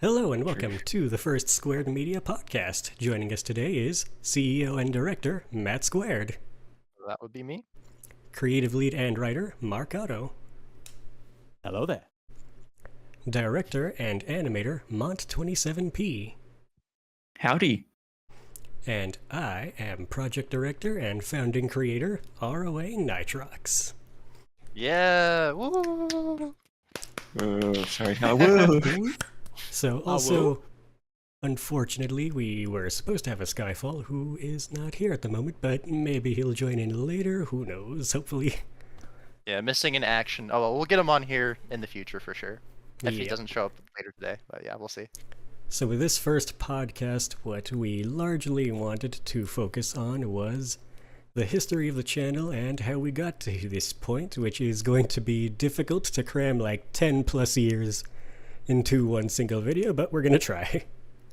Hello and welcome to the first Squared Media podcast. Joining us today is CEO and director Matt Squared, That would be me. creative lead and writer Mark Otto, Hello there. director and animator Mont27P, Howdy. and I am project director and founding creator ROA Nitrox. Yeah. Woo. Sorry. Woo. So also, unfortunately, we were supposed to have a Skyfall who is not here at the moment, but maybe he'll join in later, who knows, hopefully. Yeah, missing in action. Oh, well, we'll get him on here in the future for sure. If he Yep. doesn't show up later today. But yeah, we'll see. So with this first podcast, what we largely wanted to focus on was the history of the channel and how we got to this point, which is going to be difficult to cram like 10 plus years into one single video, but we're going to try.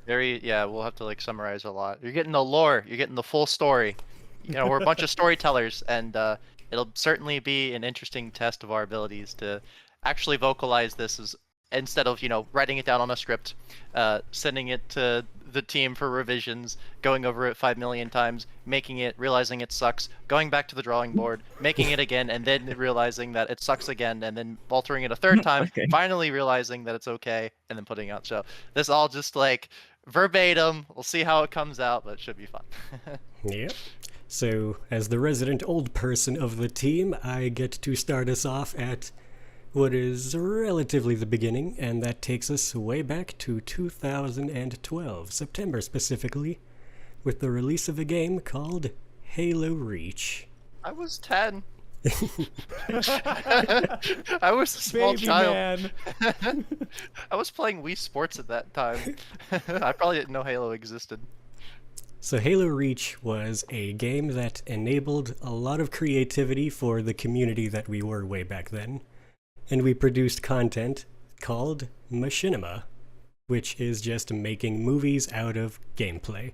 We'll have to like summarize a lot. You're getting the lore. You're getting the full story. You know, we're a bunch of storytellers, and it'll certainly be an interesting test of our abilities to actually vocalize this as instead of writing it down on a script, sending it to the team for revisions, going over it 5 million times, making it, realizing it sucks, going back to the drawing board, making it again, and then realizing that it sucks again, and then altering it a third time, Okay. finally realizing that it's okay, and then putting it out. So this all just like verbatim. We'll see how it comes out, but it should be fun. Yep. So, as the resident old person of the team, I get to start us off at what is relatively the beginning, and that takes us way back to 2012, September specifically, with the release of a game called Halo Reach. I was 10. I was a small Baby child. man. I was playing Wii Sports at that time. I probably didn't know Halo existed. So Halo Reach was a game that enabled a lot of creativity for the community that we were way back then, and we produced content called machinima, which is just making movies out of gameplay.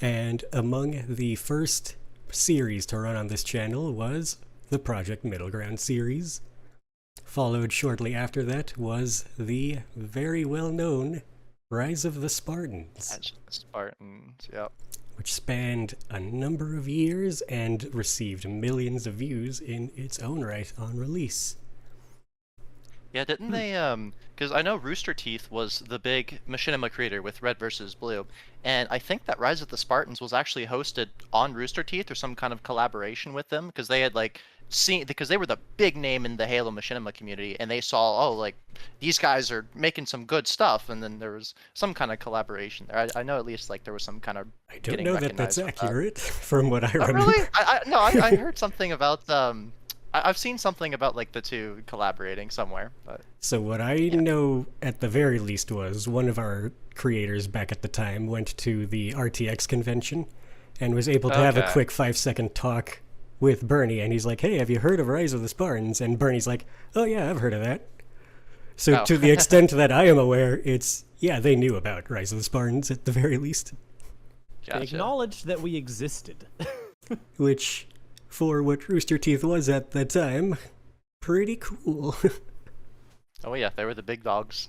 And among the first series to run on this channel was the Project Middle Ground series. Followed shortly after that was the very well-known Rise of the Spartans, Spartans, yep. which spanned a number of years and received millions of views in its own right on release. Yeah, didn't they, because I know Rooster Teeth was the big machinima creator with Red versus Blue, and I think that Rise of the Spartans was actually hosted on Rooster Teeth or some kind of collaboration with them, because they had like because they were the big name in the Halo machinima community, and they saw, oh, like these guys are making some good stuff, and then there was some kind of collaboration there. I know at least like there was some kind of I don't getting know that that's recognized with that. accurate from what I Oh, remember. really? I heard something about I've seen something about like the two collaborating somewhere, but So what I know at the very least was one of our creators back at the time went to the RTX convention and was able to have a Okay. quick 5-second talk with Bernie, and he's like, hey, have you heard of Rise of the Spartans? And Bernie's like, oh yeah, I've heard of that. So Oh. to the extent that I am aware, yeah, they knew about Rise of the Spartans at the very least, They gotcha. acknowledged that we existed. which, for what Rooster Teeth was at the time, pretty cool. Oh yeah, they were the big dogs.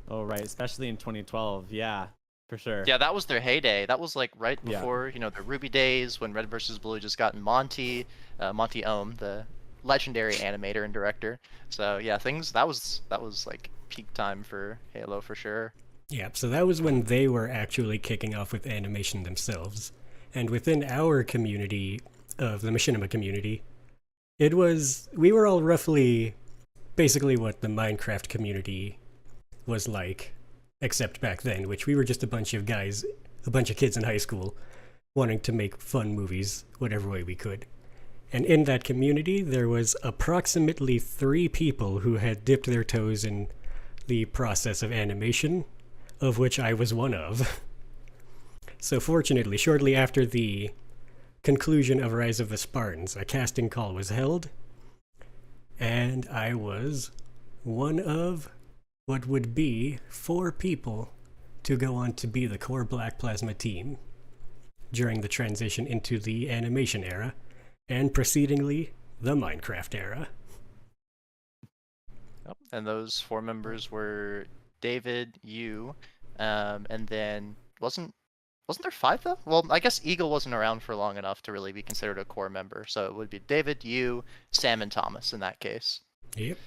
Oh, right. Especially in 2012. Yeah, for sure. Yeah, that was their heyday. That was like right Yeah. before, the Ruby days when Red versus Blue just gotten Monty Ohm, the legendary animator and director. So yeah, that was like peak time for Halo for sure. Yeah, so that was when they were actually kicking off with animation themselves. And within our community, of the machinima community, we were all roughly basically what the Minecraft community was like, except back then, which we were just a bunch of kids in high school, wanting to make fun movies whatever way we could. And in that community, there was approximately 3 people who had dipped their toes in the process of animation, of which I was one of. So fortunately, shortly after the conclusion of Rise of the Spartans, a casting call was held, and I was one of what would be 4 people to go on to be the core Black Plasma team during the transition into the animation era, and precedingly, the Minecraft era. Yep. And those 4 members were David, you, and then wasn't there 5 though? Well, I guess Eagle wasn't around for long enough to really be considered a core member, so it would be David, you, Sam, and Thomas in that case. Yep.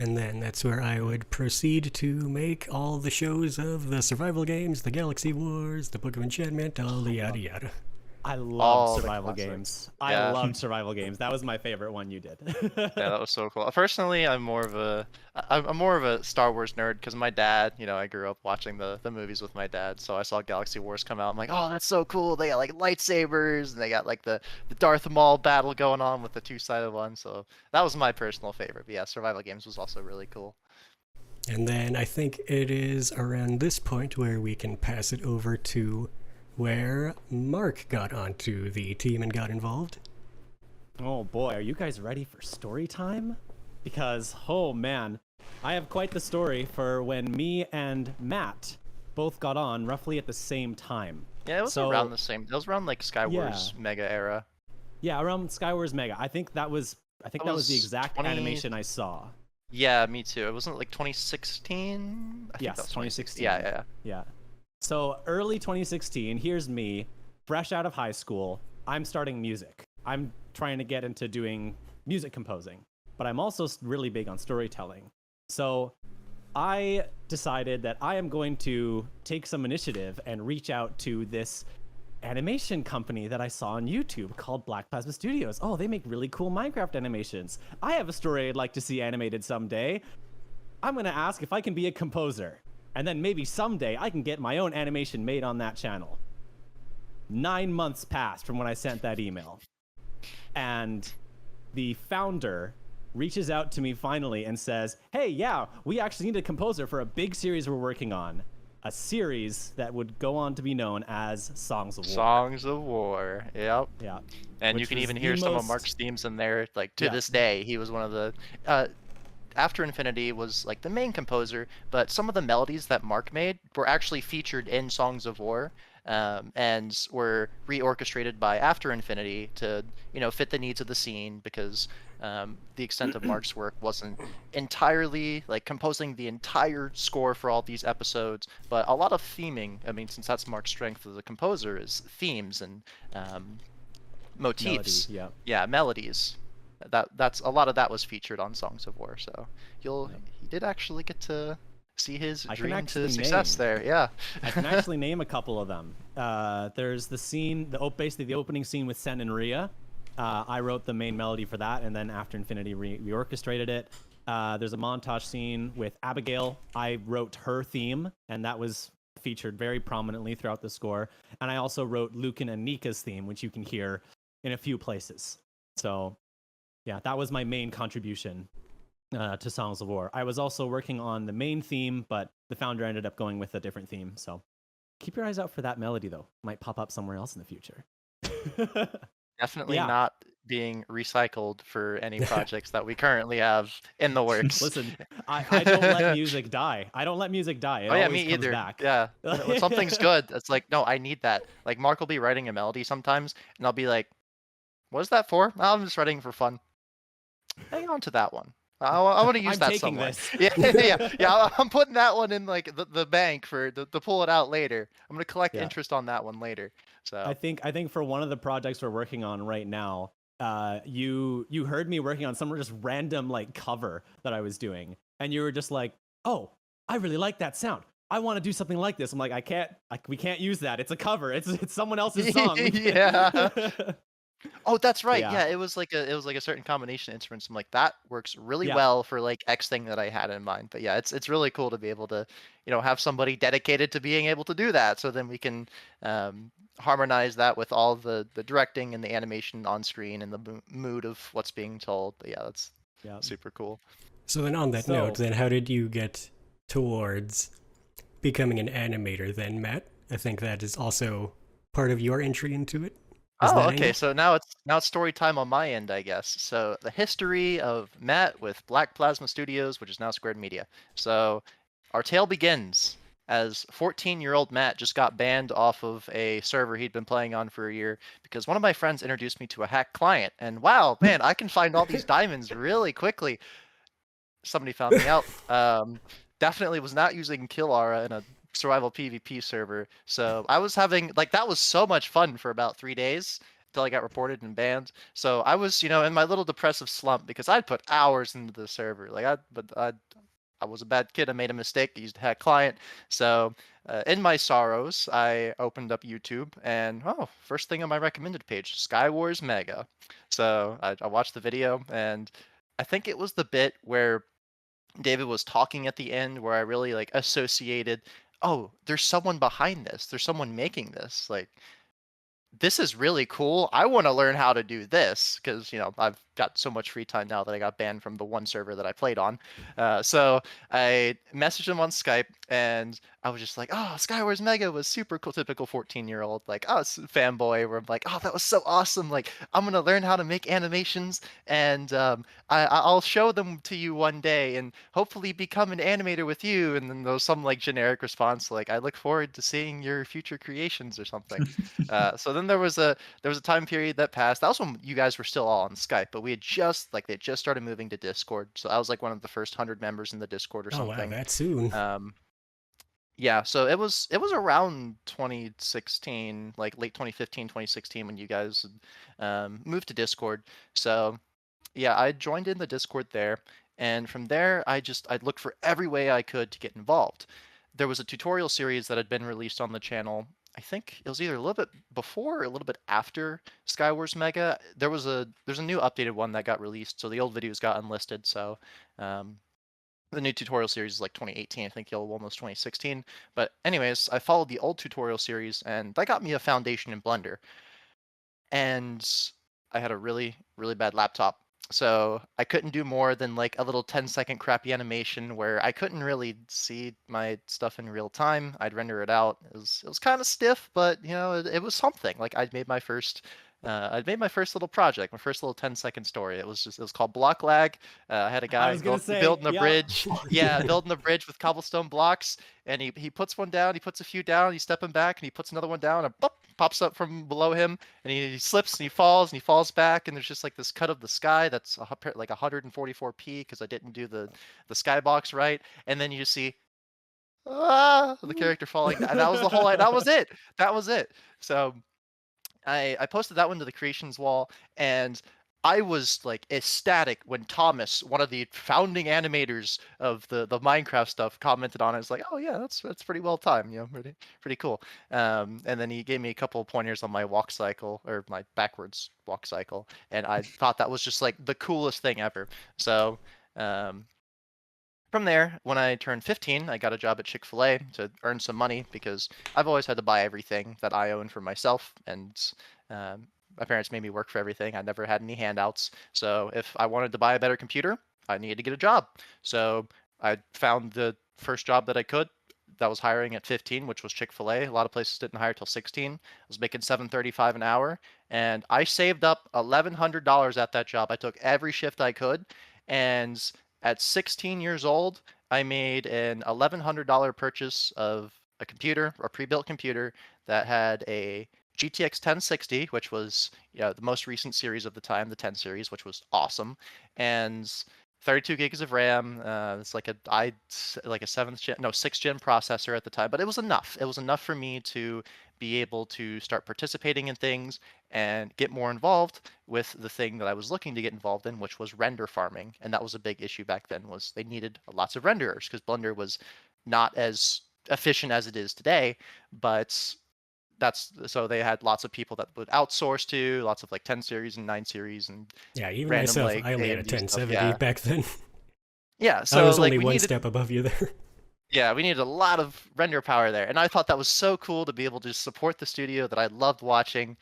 And then that's where I would proceed to make all the shows of the survival games, the Galaxy Wars, the Book of Enchantment, all the yada yada. I All love the survival classics. games. Yeah. I loved survival games. That was my favorite one you did. Yeah, that was so cool. Personally, I'm more of a Star Wars nerd because my dad, I grew up watching the movies with my dad, so I saw Galaxy Wars come out. I'm like, oh, that's so cool. They got like lightsabers and they got like the Darth Maul battle going on with the two-sided one. So that was my personal favorite. But yeah, survival games was also really cool. And then I think it is around this point where we can pass it over to where Mark got onto the team and got involved. Oh boy, are you guys ready for story time? Because, oh man, I have quite the story for when me and Matt both got on roughly at the same time. Yeah, it was So- around the same. It was around like Skywars Yeah. Mega era. Yeah, around Skywars Mega. I think that was the was exact 20 animation I saw. Yeah, me too. It wasn't like 2016. I think Yes, that was 2016. Yeah. Yeah. So early 2016, here's me, fresh out of high school. I'm starting music. I'm trying to get into doing music composing, but I'm also really big on storytelling. So I decided that I am going to take some initiative and reach out to this animation company that I saw on YouTube called Black Plasma Studios. Oh, they make really cool Minecraft animations. I have a story I'd like to see animated someday. I'm going to ask if I can be a composer. And then maybe someday I can get my own animation made on that channel. 9 months passed from when I sent that email. And the founder reaches out to me finally and says, hey, yeah, we actually need a composer for a big series we're working on. A series that would go on to be known as Songs of War. Songs of War. Yep. Yeah. And you Which can was even the hear some of most- Mark's themes in there. Like to Yeah. this day, he was one of the. After Infinity was like the main composer, but some of the melodies that Mark made were actually featured in Songs of War, and were reorchestrated by After Infinity to fit the needs of the scene because the extent of Mark's work wasn't entirely like composing the entire score for all these episodes, but a lot of theming. I mean, since that's Mark's strength as a composer is themes and motifs. Melody, yeah. Yeah, melodies. That's a lot of that was featured on Songs of War. So he did actually get to see his I can dream to actually success name. there. Yeah. I can actually name a couple of them. There's the scene, basically the opening scene with Sen and Rhea. I wrote the main melody for that, and then After Infinity reorchestrated it. There's a montage scene with Abigail. I wrote her theme, and that was featured very prominently throughout the score. And I also wrote Lucan and Nika's theme, which you can hear in a few places. So, yeah, that was my main contribution to Songs of War. I was also working on the main theme, but the founder ended up going with a different theme. So keep your eyes out for that melody, though. Might pop up somewhere else in the future. Definitely Yeah. not being recycled for any projects that we currently have in the works. Listen, I don't let music die. I don't let music die. It Oh yeah, always me comes either. back. Yeah, when something's good, it's like, no, I need that. Like Mark will be writing a melody sometimes, and I'll be like, "What is that for?" "Oh, I'm just writing for fun." Hang on to that one. I want to use I'm that taking somewhere. this. Yeah. I'm putting that one in like the bank to pull it out later. I'm gonna collect Yeah. interest on that one later. So I think for one of the projects we're working on right now, you heard me working on some just random like cover that I was doing, and you were just like, "Oh, I really like that sound. I want to do something like this." I'm like, we can't use that. It's a cover. It's someone else's song. Yeah. Oh, that's right. Yeah. Yeah, it was like a certain combination of instruments. I'm like, that works really Yeah. well for like X thing that I had in mind. But yeah, it's really cool to be able to, have somebody dedicated to being able to do that. So then we can harmonize that with all the directing and the animation on screen and the mood of what's being told. But yeah, that's Yeah. super cool. So then on that So- note, then how did you get towards becoming an animator then, Matt? I think that is also part of your entry into it. Is Oh, that okay. angle? So now it's story time on my end, I guess. So the history of Matt with Black Plasma Studios, which is now Squared Media. So our tale begins as 14-year-old Matt just got banned off of a server he'd been playing on for a year because one of my friends introduced me to a hack client, and wow, man, I can find all these diamonds really quickly. Somebody found me out. definitely was not using Killara in a survival PvP server. So I was having like that was so much fun for about 3 days until I got reported and banned. So I was, in my little depressive slump because I'd put hours into the server. I was a bad kid. I made a mistake. I used a hack client. So, in my sorrows, I opened up YouTube and, first thing on my recommended page, Skywars Mega. So, I watched the video and I think it was the bit where David was talking at the end where I really like associated, oh, there's someone behind this. There's someone making this. Like, this is really cool. I want to learn how to do this because, I've got so much free time now that I got banned from the one server that I played on. So I messaged him on Skype and I was just like, oh, Skywars Mega was super cool. Typical 14-year-old, like, oh, it's a fanboy where I'm like, oh, that was so awesome. Like, I'm going to learn how to make animations and I'll show them to you one day and hopefully become an animator with you. And then there was some like generic response like, I look forward to seeing your future creations or something. So then there was a time period that passed. That was when you guys were still all on Skype, but they just started moving to Discord. So I was like one of the first 100 members in the Discord or Oh wow, something. that soon. Yeah, so it was around 2016, like late 2015, 2016 when you guys moved to Discord. So yeah, I joined in the Discord there, and from there I'd look for every way I could to get involved. There was a tutorial series that had been released on the channel. I think it was either a little bit before or a little bit after Skywars Mega. There's a new updated one that got released, so the old videos got unlisted. So the new tutorial series is like 2018. I think the old one was 2016. But anyways, I followed the old tutorial series, and that got me a foundation in Blender. And I had a really, really bad laptop. So I couldn't do more than like a little 10-second crappy animation where I couldn't really see my stuff in real time. I'd render it out. It was kind of stiff, but it was something. Like I'd made my first little project, my first little 10-second story. It was called Block Lag. I had a I guy was gonna say, building a yeah. bridge. Yeah, building a bridge with cobblestone blocks, and he puts one down, he puts a few down, you step him back, and he puts another one down, and boop, pops up from below him, and he slips and he falls back, and there's just like this cut of the sky that's like 144p because I didn't do the skybox right, and then you just see the character falling, and that was the whole. That was it. That was it. So I posted that one to the creations wall, and I was like ecstatic when Thomas, one of the founding animators of the Minecraft stuff, commented on it. It's like, oh yeah, that's pretty well timed, pretty cool. And then he gave me a couple of pointers on my walk cycle or my backwards walk cycle, and I thought that was just like the coolest thing ever. So from there, when I turned 15, I got a job at Chick-fil-A to earn some money because I've always had to buy everything that I own for myself, and my parents made me work for everything. I never had any handouts. So if I wanted to buy a better computer, I needed to get a job. So I found the first job that I could that was hiring at 15, which was Chick-fil-A. A lot of places didn't hire till 16. I was making $7.35 an hour, and I saved up $1,100 at that job. I took every shift I could, and at 16 years old, I made an $1,100 purchase of a computer, a pre-built computer that had a GTX 1060, which was the most recent series of the time, the 10 series, which was awesome, and 32 gigs of RAM. It's like a sixth gen processor at the time, but it was enough. It was enough for me to be able to start participating in things and get more involved with the thing that I was looking to get involved in, which was render farming. And that was a big issue back then, was they needed lots of renderers because Blender was not as efficient as it is today, but so they had lots of people that would outsource to lots of like 10 series and 9 series and Yeah, even random myself, like I only had a AMD stuff. 1070 Yeah. back then. Yeah, I so was like only we one needed step above you there. yeah, we needed a lot of render power there, and I thought that was so cool to be able to support the studio that I loved watching.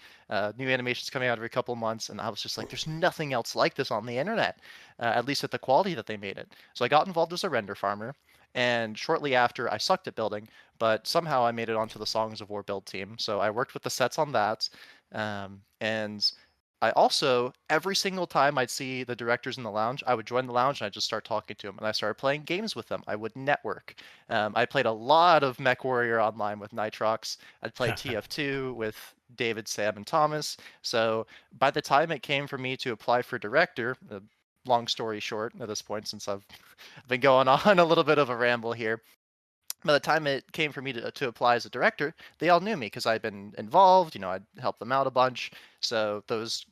New animations coming out every couple of months, and I was just like, "There's nothing else like this on the internet, at least at the quality that they made it." So I got involved as a render farmer, and shortly after, I sucked at building, but somehow I made it onto the Songs of War build team. So I worked with the sets on that, and I also, every single time I'd see the directors in the lounge, I would join the lounge and I'd just start talking to them. And I started playing games with them. I would network. I played a lot of MechWarrior Online with Nitrox. I'd play TF2 with David, Sam, and Thomas. So by the time it came for me to apply for director, long story short at this point, since I've been going on a little bit of a ramble here. By the time it came for me to apply as a director, they all knew me because I'd been involved. I'd helped them out a bunch. So those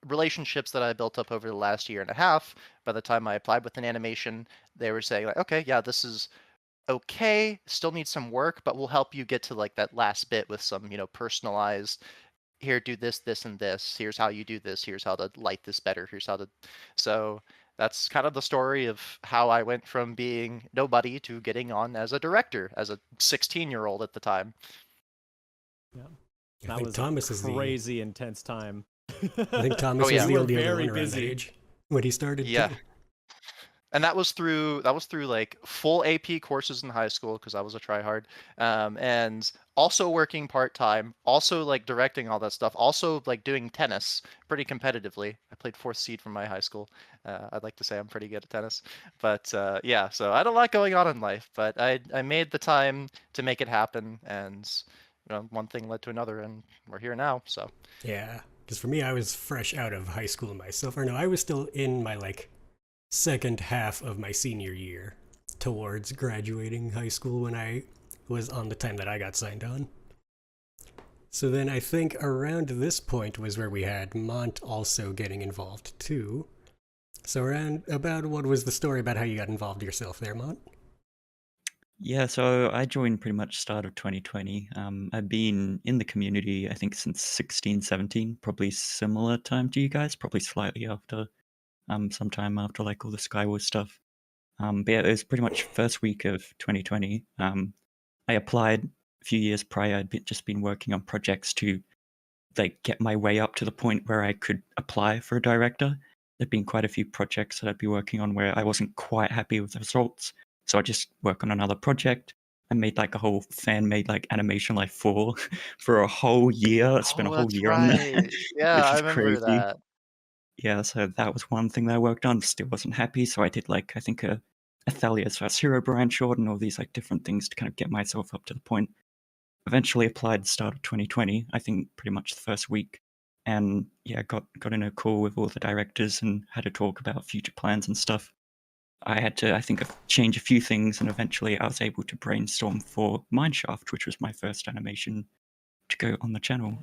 relationships that I built up over the last year and a half, by the time I applied with an animation, they were saying like, okay, yeah, this is okay, still needs some work, but we'll help you get to like that last bit with some, personalized, here, do this, this, and this. Here's how you do this. Here's how to light this better. Here's how to. So that's kind of the story of how I went from being nobody to getting on as a director, as a 16-year-old at the time. Yeah. I That think was Thomas a is crazy intense time. I think Thomas Oh, yeah. was the You were only other very one around that busy. age when he started. Yeah. too. And that was through like full AP courses in high school because I was a tryhard, and also working part time, also like directing all that stuff, also like doing tennis pretty competitively. I played fourth seed from my high school. I'd like to say I'm pretty good at tennis, but yeah. So I had a lot going on in life, but I made the time to make it happen, and one thing led to another, and we're here now. So Yeah, because for me, I was fresh out of high school myself. Or no, I was still in my second half of my senior year towards graduating high school when I was on the time that I got signed on. So then I think around this point was where we had Mont also getting involved too. So around about what was the story about how you got involved yourself there, Mont? Yeah, so I joined pretty much start of 2020. I've been in the community, I think, since 16, 17, probably similar time to you guys, probably slightly after, sometime after like all the Skyward stuff. But yeah, it was pretty much first week of 2020. I applied a few years prior. Just been working on projects to like get my way up to the point where I could apply for a director. There'd been quite a few projects that I'd be working on where I wasn't quite happy with the results. So I just work on another project. I made like a whole fan-made like animation like for a whole year. I spent a whole that's year on that, right. Yeah, which I is remember crazy. that. Yeah, so that was one thing that I worked on. Still wasn't happy, so I did like I think a Thalia's Hero Brand short and all these like different things to kind of get myself up to the point. Eventually applied the start of 2020, I think pretty much the first week, and yeah, got in a call with all the directors and had to talk about future plans and stuff. I had to, I think, change a few things, and eventually I was able to brainstorm for Mineshaft, which was my first animation to go on the channel.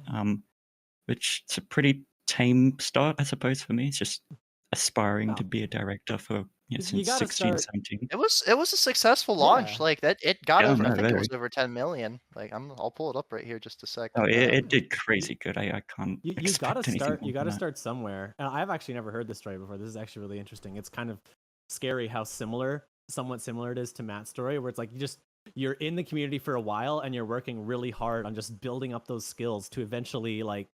Which is a pretty tame start, I suppose, for me. It's just aspiring to Wow. be a director for You since gotta 16, start. 17. It was a successful launch. Yeah. Like that, it got Yeah, over. I no, think it very. was over 10 million. Like I'll pull it up right here just a sec. Oh, it did You, crazy good. I can't you gotta expect anything start. more You than gotta that. start somewhere. And I've actually never heard this story before. This is actually really interesting. It's kind of scary how somewhat similar it is to Matt's story, where it's like you're in the community for a while and you're working really hard on just building up those skills to eventually like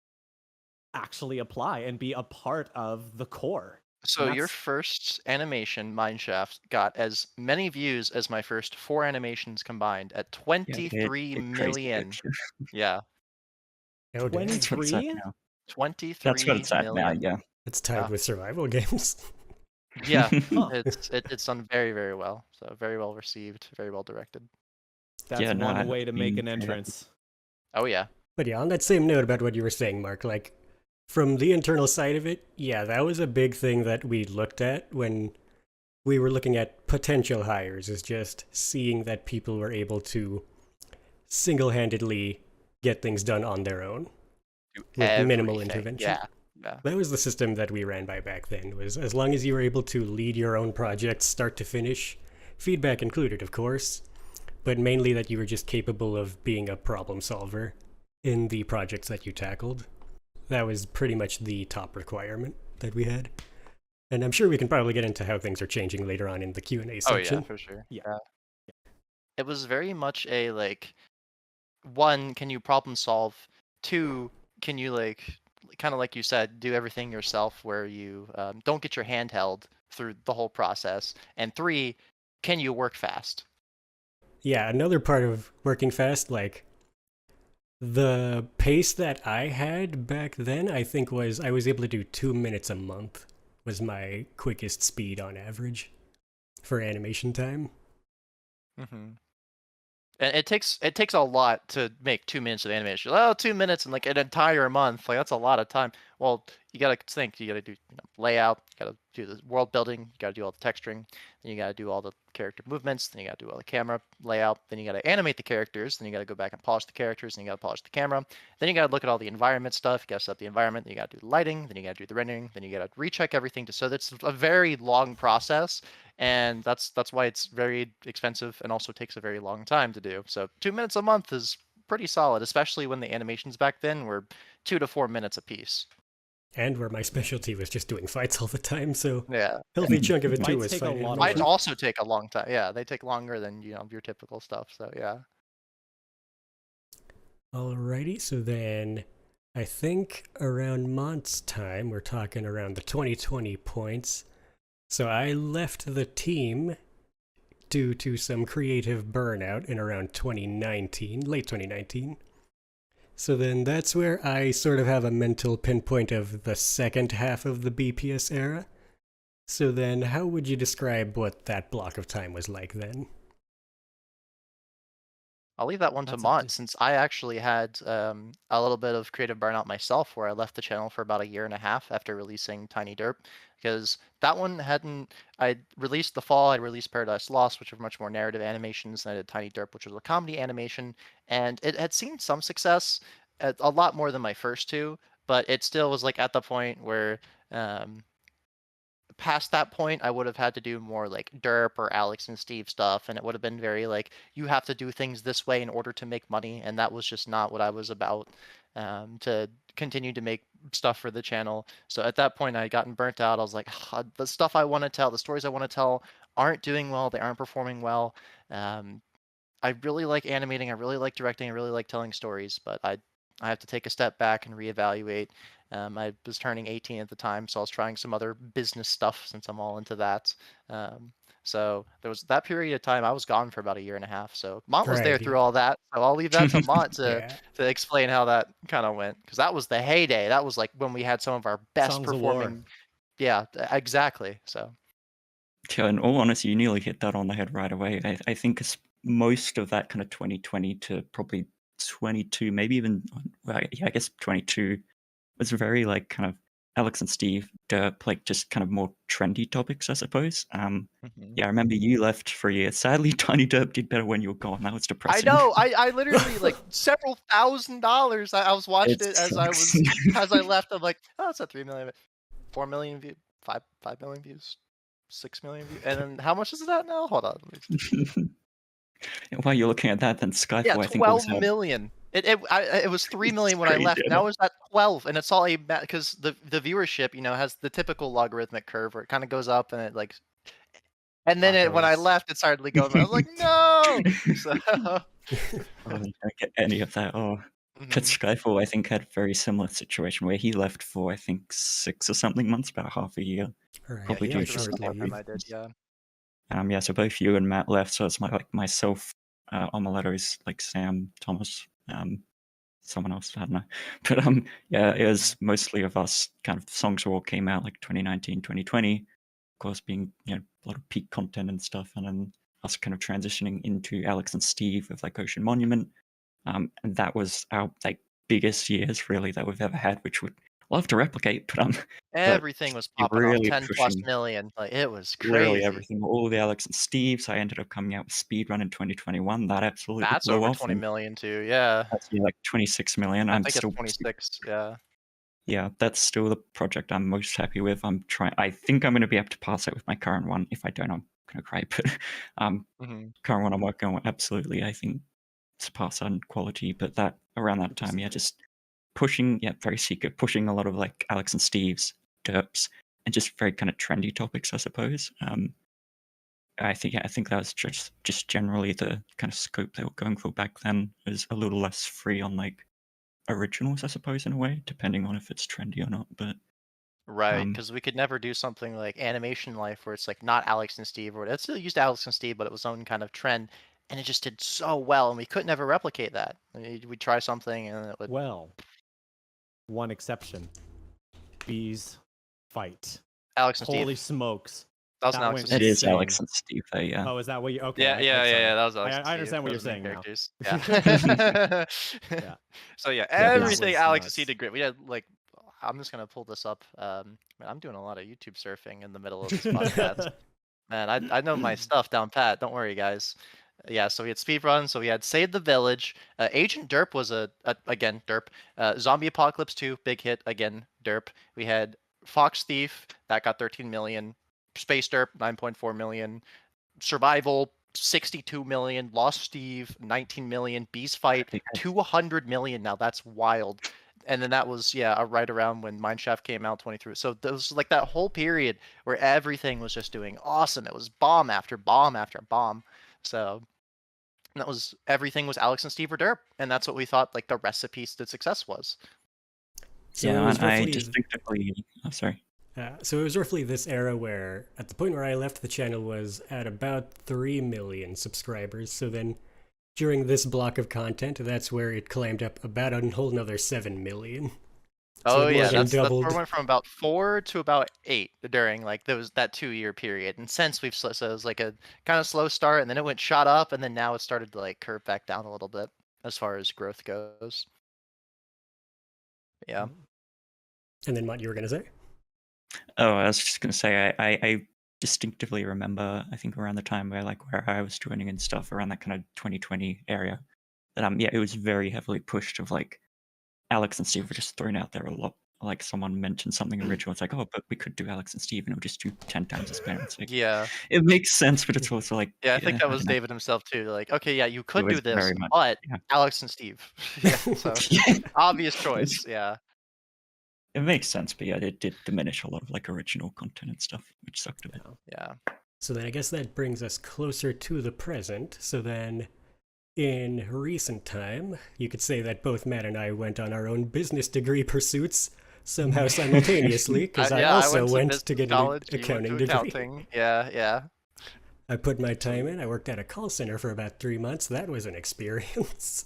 actually apply and be a part of the core. So And your that's first animation, Mineshaft, got as many views as my first 4 animations combined at Yeah, 23 it crazy good. million. Yeah, Oh, dang. That's what it's at 23. now. That's what 23 it's at now, million. yeah. It's tied Yeah, with survival games. yeah. Huh. It's done very, very well. So very well received, very well directed. That's Yeah, no, one I've way to make been an very happy. entrance. Oh yeah. But yeah, on that same note about what you were saying, Mark, like from the internal side of it, yeah, that was a big thing that we looked at when we were looking at potential hires, is just seeing that people were able to single-handedly get things done on their own Do with minimal everything. intervention. Yeah. Yeah. That was the system that we ran by back then, was as long as you were able to lead your own project start to finish, feedback included, of course, but mainly that you were just capable of being a problem solver in the projects that you tackled. That was pretty much the top requirement that we had. And I'm sure we can probably get into how things are changing later on in the Q&A Oh yeah, section. for sure. Yeah. It was very much a like, one, can you problem solve? Two, can you like, kind of like you said, do everything yourself where you don't get your hand held through the whole process? And three, can you work fast? Yeah, another part of working fast, like the pace that I had back then, I think was I was able to do 2 minutes a month was my quickest speed on average for animation time. Mm-hmm. And it takes a lot to make 2 minutes of animation. Oh, 2 minutes in like an entire month, like that's a lot of time. well, you gotta think. You gotta do layout. You gotta do the world building. You gotta do all the texturing. Then you gotta do all the character movements. Then you gotta do all the camera layout. Then you gotta animate the characters. Then you gotta go back and polish the characters. Then you gotta polish the camera. Then you gotta look at all the environment stuff. You gotta set up the environment. Then you gotta do the lighting. Then you gotta do the rendering. Then you gotta recheck everything. So that's a very long process, and that's why it's very expensive and also takes a very long time to do. So 2 minutes a month is pretty solid, especially when the animations back then were 2 to 4 minutes a piece. And where my specialty was just doing fights all the time, so Yeah. healthy chunk of it too Fights was take a fighting. lot of Might work. also take a long time. Yeah, they take longer than your typical stuff. So yeah. Alrighty, so then I think around Mont's time, we're talking around the 2020 points. So I left the team due to some creative burnout in around 2019, late 2019. So then that's where I sort of have a mental pinpoint of the second half of the BPS era. So then how would you describe what that block of time was like then? I'll leave that one to That's Mont, since I actually had a little bit of creative burnout myself, where I left the channel for about a year and a half after releasing Tiny Derp, because that one hadn't. I released The Fall, I released Paradise Lost, which are much more narrative animations, and I did Tiny Derp, which was a comedy animation, and it had seen some success, a lot more than my first two, but it still was like at the point where. Past that point, I would have had to do more like Derp or Alex and Steve stuff, and it would have been very like, you have to do things this way in order to make money, and that was just not what I was about. To continue to make stuff for the channel. So at that point, I had gotten burnt out. I was like, "Ah, the stuff I want to tell, the stories I want to tell, aren't doing well. They aren't performing well. Um, I really like animating. I really like directing. I really like telling stories, but I have to take a step back and reevaluate. I was turning 18 at the time, so I was trying some other business stuff since I'm all into that. So there was that period of time. I was gone for about a year and a half. So Mont was there Right, through yeah. all that. So I'll leave that to Mont to Yeah. explain how that kind of went, because that was the heyday. That was like when we had some of our best Songs of War. performing. Yeah, exactly. So. Yeah, in all honesty, you nearly hit that on the head right away. I think most of that kind of 2020 to probably 22, maybe even, well, yeah, I guess 22 was very like kind of Alex and Steve, Derp, like just kind of more trendy topics, I suppose. Yeah, I remember you left for a year. Sadly, Tiny Derp did better when you were gone. That was I depressing. know. I literally like several $1,000s. I was watching it as I sucks. was as I left. I'm like, oh, it's at 3 million, 4 million views, 5 million views, 6 million views, and then how much is it at now? Hold on. While you're looking at that, then Skyfall, Yeah, I think 12 also million. It was 3 million when I crazy, left. isn't Now it? it's at 12, and it's all a because the viewership, has the typical logarithmic curve where it kind of goes up and it like, and then when I Plateaus. left, it started going. I was like, no. So. Oh, I don't get any of that. Oh, but Mhm. Skyfall, I think, had a very similar situation where he left for, I think, 6 or something months, about half a year. Right, Probably yeah, due he Like to was around the short same stuff. time leave. I did, yeah. Yeah, so both you and Matt left, so it's myself, Omeletto's, like Sam, Thomas, someone else, I don't know. But yeah, it was mostly of us. Kind of Songs of War came out like 2019, 2020, of course, being a lot of peak content and stuff, and then us kind of transitioning into Alex and Steve with like Ocean Monument, and that was our like biggest years really that we've ever had, which would love to replicate, but Everything was you're popping off really 10 plus pushing million. Like, it was literally crazy. everything, all the Alex and Steves. I ended up coming out with Speedrun in 2021. That absolutely That's blew over off, 20 and million too, yeah. that's like 26 million. I I'm think it's still 26, yeah. Yeah, that's still the project I'm most happy with. I think I'm going to be able to pass it with my current one. If I don't, I'm going to cry. But Mhm. current one I'm working on, absolutely, I think surpass on quality. But that around that time, yeah, just pushing, very secret, pushing a lot of like Alex and Steve's, Derps, and just very kind of trendy topics, I suppose. I think that was just generally the kind of scope they were going for back then. It was a little less free on like originals, I suppose, in a way, depending on if it's trendy or not. But Right, um, because we could never do something like Animation Life where it's like not Alex and Steve, or it still used Alex and Steve, but it was own kind of trend, and it just did so well, and we could never replicate that. We'd try something, and it would. Well, one exception. Bees fight. Alex and Holy Steve. smokes. That was an that Alex went and it Steve. is insane. Alex and Steve, though, yeah. Oh, is that what you? Okay. Yeah. That was Alex and I Steve. understand what you're Those are the saying now. characters. Yeah. Yeah. Yeah. So yeah, that everything was Alex and nuts. Steve did great. We had like I'm just gonna pull this up. Man, I'm doing a lot of YouTube surfing in the middle of this podcast. Man, I know my stuff down pat. Don't worry, guys. Yeah, so we had speedrun. So we had Save the Village. Agent Derp was again Derp. Zombie Apocalypse 2, big hit again Derp. We had Fox Thief that got 13 million. Space Derp 9.4 million. Survival 62 million. Lost Steve 19 million. Beast Fight 200 million. Now that's wild. And then that was right around when Mineshaft came out 23. So there was like that whole period where everything was just doing awesome. It was bomb after bomb after bomb. So that was everything was Alex and Steve or Derp, and that's what we thought like the recipe to success was. So it Yeah, was and I roughly- distinctively. Oh, sorry. So it was roughly this era where, at the point where I left, the channel was at about 3 million subscribers. So then, during this block of content, that's where it climbed up about a whole another 7 million. So Oh it more yeah, than that's doubled. went from about 4 to about 8 during like that 2-year period. And since we've so it was like a kind of slow start, and then it went shot up, and then now it started to like curve back down a little bit as far as growth goes. Yeah. And then what you were gonna say? Oh, I was just gonna say I distinctively remember, I think around the time where I was joining and stuff, around that kind of 2020 area, that yeah, it was very heavily pushed of like Alex and Steve were just thrown out there a lot. Like someone mentioned something original, it's like, oh, but we could do Alex and Steve and it'll just do 10 times as bad. It's like, Yeah. it makes sense, but it's also like, Yeah, I think that was don't know. David himself too. Like, okay, yeah, you could was do this, very much- but yeah. Alex and Steve. Yeah, so obvious choice. Yeah. It makes sense, but yeah, it did diminish a lot of like original content and stuff, which sucked a bit. Yeah. So then I guess that brings us closer to the present. So then, in recent time, you could say that both Matt and I went on our own business degree pursuits somehow simultaneously, because I also went to get an accounting degree. Accounting. Yeah, yeah. I put my time in. I worked at a call center for about 3 months. That was an experience.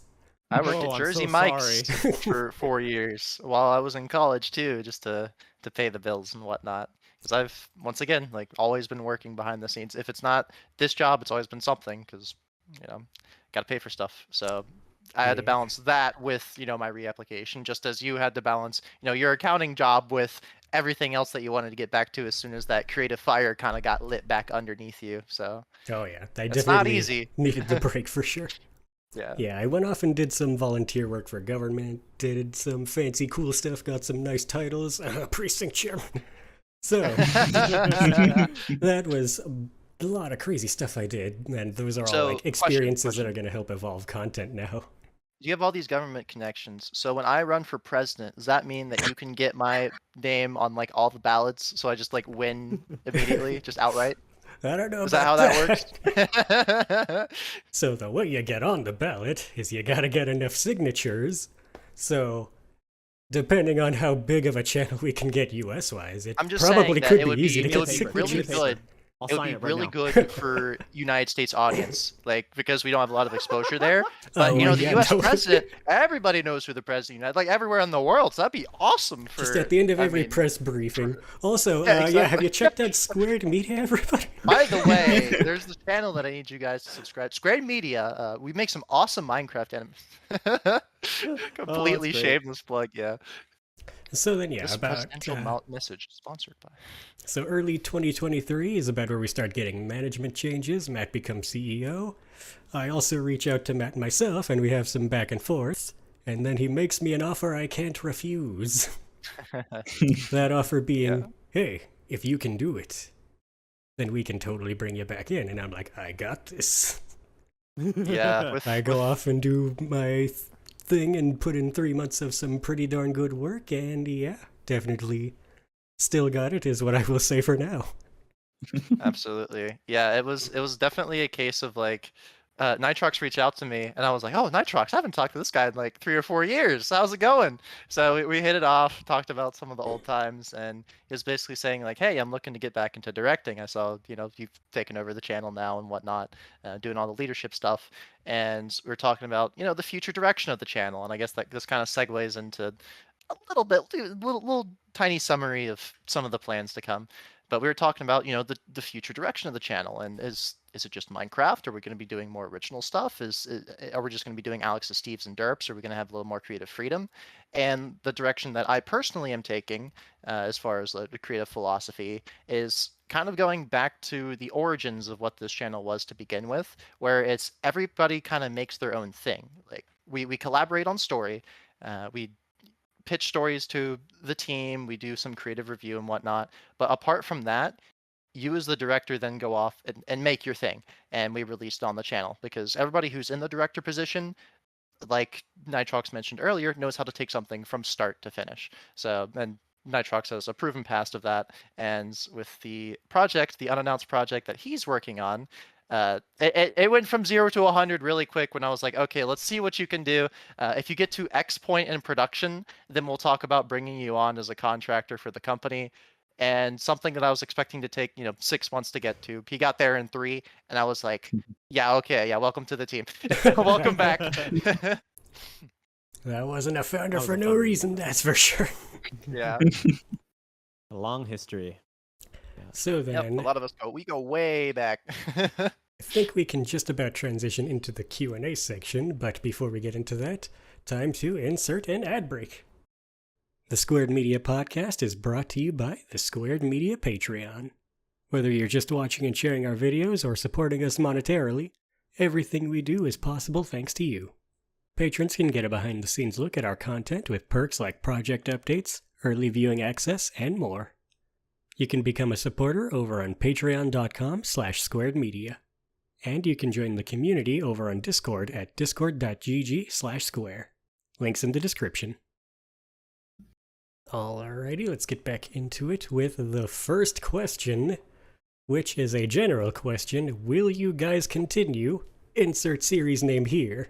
I worked Oh, at I'm Jersey so Mike's for 4 years while I was in college too, just to pay the bills and whatnot. Because I've once again like always been working behind the scenes. If it's not this job, it's always been something. Because got to pay for stuff. So I had to Yeah. balance that with my reapplication, just as you had to balance your accounting job with everything else that you wanted to get back to as soon as that creative fire kind of got lit back underneath you. So Oh yeah, I it's not definitely easy. needed the break for sure. Yeah. Yeah, I went off and did some volunteer work for government, did some fancy cool stuff, got some nice titles, precinct chairman. So, that was a lot of crazy stuff I did, and those are all So, like experiences question. that are going to help evolve content now. You have all these government connections. So when I run for president, does that mean that you can get my name on like all the ballots? So I just like win immediately, just outright? I don't know Is about that how that works? So the way you get on the ballot is you gotta get enough signatures. So depending on how big of a channel we can get US-wise, it I'm just probably saying that could it be would easy be, to it would get be really signatures. good. I'll It would sign be it right really now. good for United States audience, like because we don't have a lot of exposure there. But Oh, the yeah, U.S. no. president, everybody knows who the president is, like everywhere in the world. So that'd be awesome for. Just at the end of I every mean, press briefing. Also, Yeah, yeah, have exactly. you checked out Squared Media, everybody? By the way, there's this channel that I need you guys to subscribe. Squared Media. We make some awesome Minecraft animes. Completely great. shameless plug. Yeah. So then, yeah, This about presidential message sponsored by. so early 2023 is about where we start getting management changes. Matt becomes CEO. I also reach out to Matt myself, and we have some back and forth. And then he makes me an offer I can't refuse. That offer being, hey, if you can do it, then we can totally bring you back in. And I'm like, I got this. Yeah. I go off and do my thing and put in 3 months of some pretty darn good work, and yeah, definitely still got it, is what I will say for now. Absolutely. Yeah, it was definitely a case of like Nitrox reached out to me and I was like, oh, Nitrox, I haven't talked to this guy in like 3 or 4 years. How's it going? So we hit it off, talked about some of the old times, and he was basically saying like, hey, I'm looking to get back into directing. I saw, you've taken over the channel now and whatnot, doing all the leadership stuff. And we are talking about, the future direction of the channel. And I guess that this kind of segues into a little bit, little tiny summary of some of the plans to come. But we were talking about, the future direction of the channel, and is is it just Minecraft? Are we going to be doing more original stuff? Are we just going to be doing Alex's Steves and Derps? Are we going to have a little more creative freedom? And the direction that I personally am taking, as far as the creative philosophy, is kind of going back to the origins of what this channel was to begin with, where it's everybody kind of makes their own thing. Like we collaborate on story, we pitch stories to the team, we do some creative review and whatnot. But apart from that, you as the director then go off and make your thing, and we release it on the channel, because everybody who's in the director position, like Nitrox mentioned earlier, knows how to take something from start to finish. So, and Nitrox has a proven past of that, and with the project, the unannounced project that he's working on, it went from 0 to 100 really quick when I was like, okay, let's see what you can do. If you get to X point in production, then we'll talk about bringing you on as a contractor for the company. And something that I was expecting to take, 6 months to get to, he got there in 3, and I was like, yeah, okay, yeah, welcome to the team. Welcome back. That wasn't a founder was for a no fun reason, that's for sure. Yeah. A long history. So Yep, then, a lot of us we go way back. I think we can just about transition into the Q&A section, but before we get into that, time to insert an ad break. The Squared Media Podcast is brought to you by the Squared Media Patreon. Whether you're just watching and sharing our videos or supporting us monetarily, everything we do is possible thanks to you. Patrons can get a behind-the-scenes look at our content with perks like project updates, early viewing access, and more. You can become a supporter over on patreon.com/squaredmedia. And you can join the community over on Discord at discord.gg/square. Links in the description. Alrighty, let's get back into it with the first question, which is a general question. Will you guys continue? Insert series name here.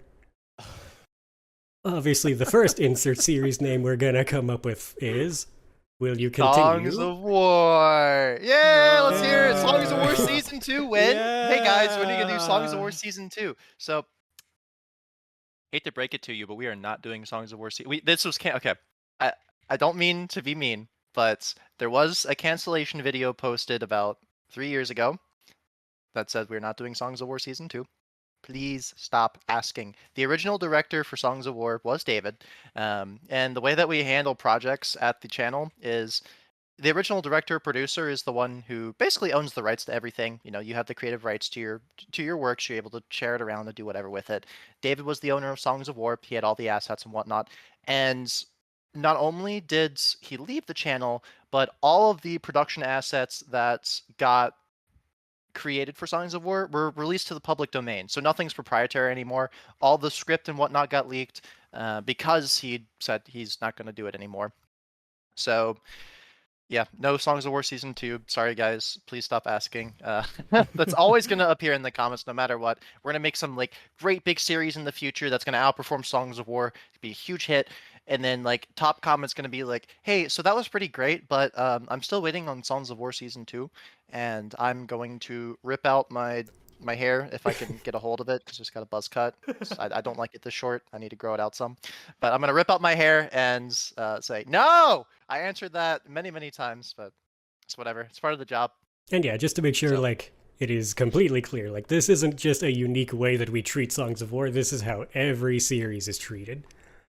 Obviously, the first insert series name we're gonna come up with is, will you continue? Songs of War. Yeah, let's hear it. Songs of War Season 2. When? Hey guys, when are you gonna do Songs of War Season 2? So, hate to break it to you, but we are not doing Songs of War Season. This was okay. I don't mean to be mean, but there was a cancellation video posted about 3 years ago that said we're not doing Songs of War Season 2. Please stop asking. The original director for Songs of War was David, and the way that we handle projects at the channel is the original director producer is the one who basically owns the rights to everything. You have the creative rights to your works. You're able to share it around and do whatever with it. David was the owner of Songs of War. He had all the assets and whatnot, and not only did he leave the channel, but all of the production assets that got created for Songs of War were released to the public domain. So nothing's proprietary anymore. All the script and whatnot got leaked because he said he's not going to do it anymore. So yeah, no Songs of War Season 2. Sorry guys, please stop asking. That's always going to appear in the comments no matter what. We're going to make some great big series in the future that's going to outperform Songs of War. It'll be a huge hit. And then top comment's going to be like, hey, so that was pretty great, but I'm still waiting on Songs of War Season 2, and I'm going to rip out my hair if I can get a hold of it, because it's got a buzz cut. I don't like it this short. I need to grow it out some. But I'm going to rip out my hair and say, no! I answered that many, many times, but it's whatever. It's part of the job. And yeah, just to make sure, it is completely clear, this isn't just a unique way that we treat Songs of War. This is how every series is treated.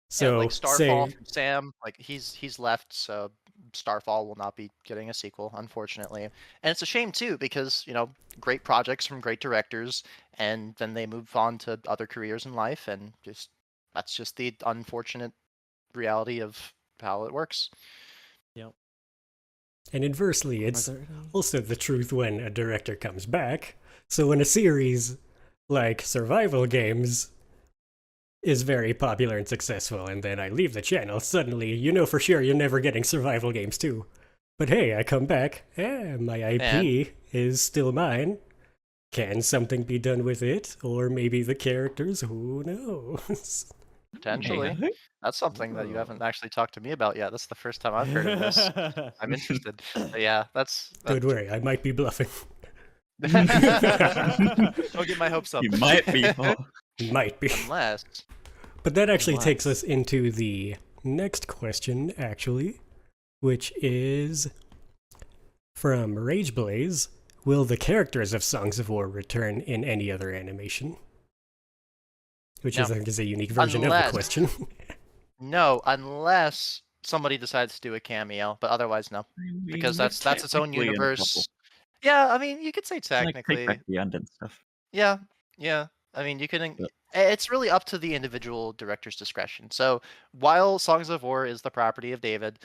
So, yeah, Starfall from Sam, he's left, so Starfall will not be getting a sequel, unfortunately. And it's a shame too, because great projects from great directors, and then they move on to other careers in life, and that's just the unfortunate reality of how it works. Yep. And inversely, it's also the truth when a director comes back. So when a series like survival games is very popular and successful, and then I leave the channel, suddenly for sure you're never getting survival games too. But hey, I come back, my IP is still mine. Can something be done with it? Or maybe the characters? Who knows? Potentially. That's something that you haven't actually talked to me about yet. That's the first time I've heard of this. I'm interested. But yeah, that's... Don't worry, I might be bluffing. Don't get my hopes up. You might be. Might be. Unless... But that actually takes us into the next question, actually, which is from Rageblaze. will the characters of Songs of War return in any other animation? Which No. I think is a unique version of the Unless- question. No, unless somebody decides to do a cameo, but otherwise no, because that's its own technically in a universe. couple. Yeah, I mean, you could say Like technically. take back the end and stuff. Yeah, yeah. I mean, you can. But- It's really up to the individual director's discretion. So while Songs of War is the property of David,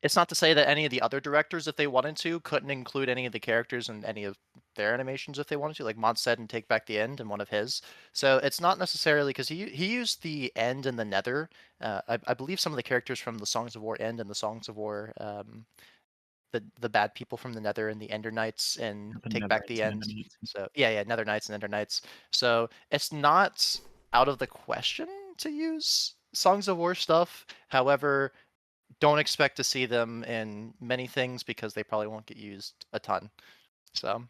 it's not to say that any of the other directors, if they wanted to, couldn't include any of the characters in any of their animations if they wanted to, like Mont said in Take Back the End in one of his. So it's not necessarily because he used the End and the Nether. I believe some of the characters from the Songs of War End and the Songs of War the bad people from the Nether and the Ender Knights and The Take Nether Back the Knights and End. Ender Knights. So yeah, Nether Knights and Ender Knights. So it's not out of the question to use Songs of War stuff. However, don't expect to see them in many things because they probably won't get used a ton. So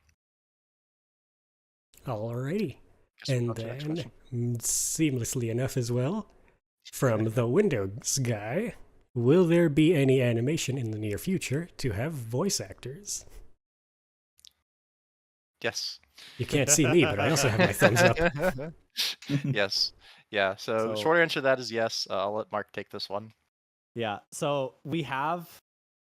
Alrighty. guess we'll And go to the next then, question. seamlessly enough as well, from the Windows guy, will there be any animation in the near future to have voice actors? Yes. You can't see me, but I also have my thumbs up. Yes. Yeah. So So- short answer to that is yes. I'll let Mark take this one. Yeah, so we have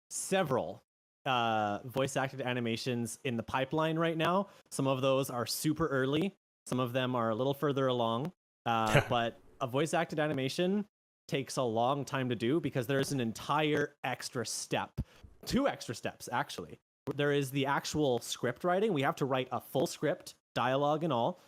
several voice acted animations in the pipeline right now. Some of those are super early, some of them are a little further along. But a voice acted animation takes a long time to do because there's an entire extra step, 2 extra steps actually. There is the actual script writing. We have to write a full script, dialogue and all.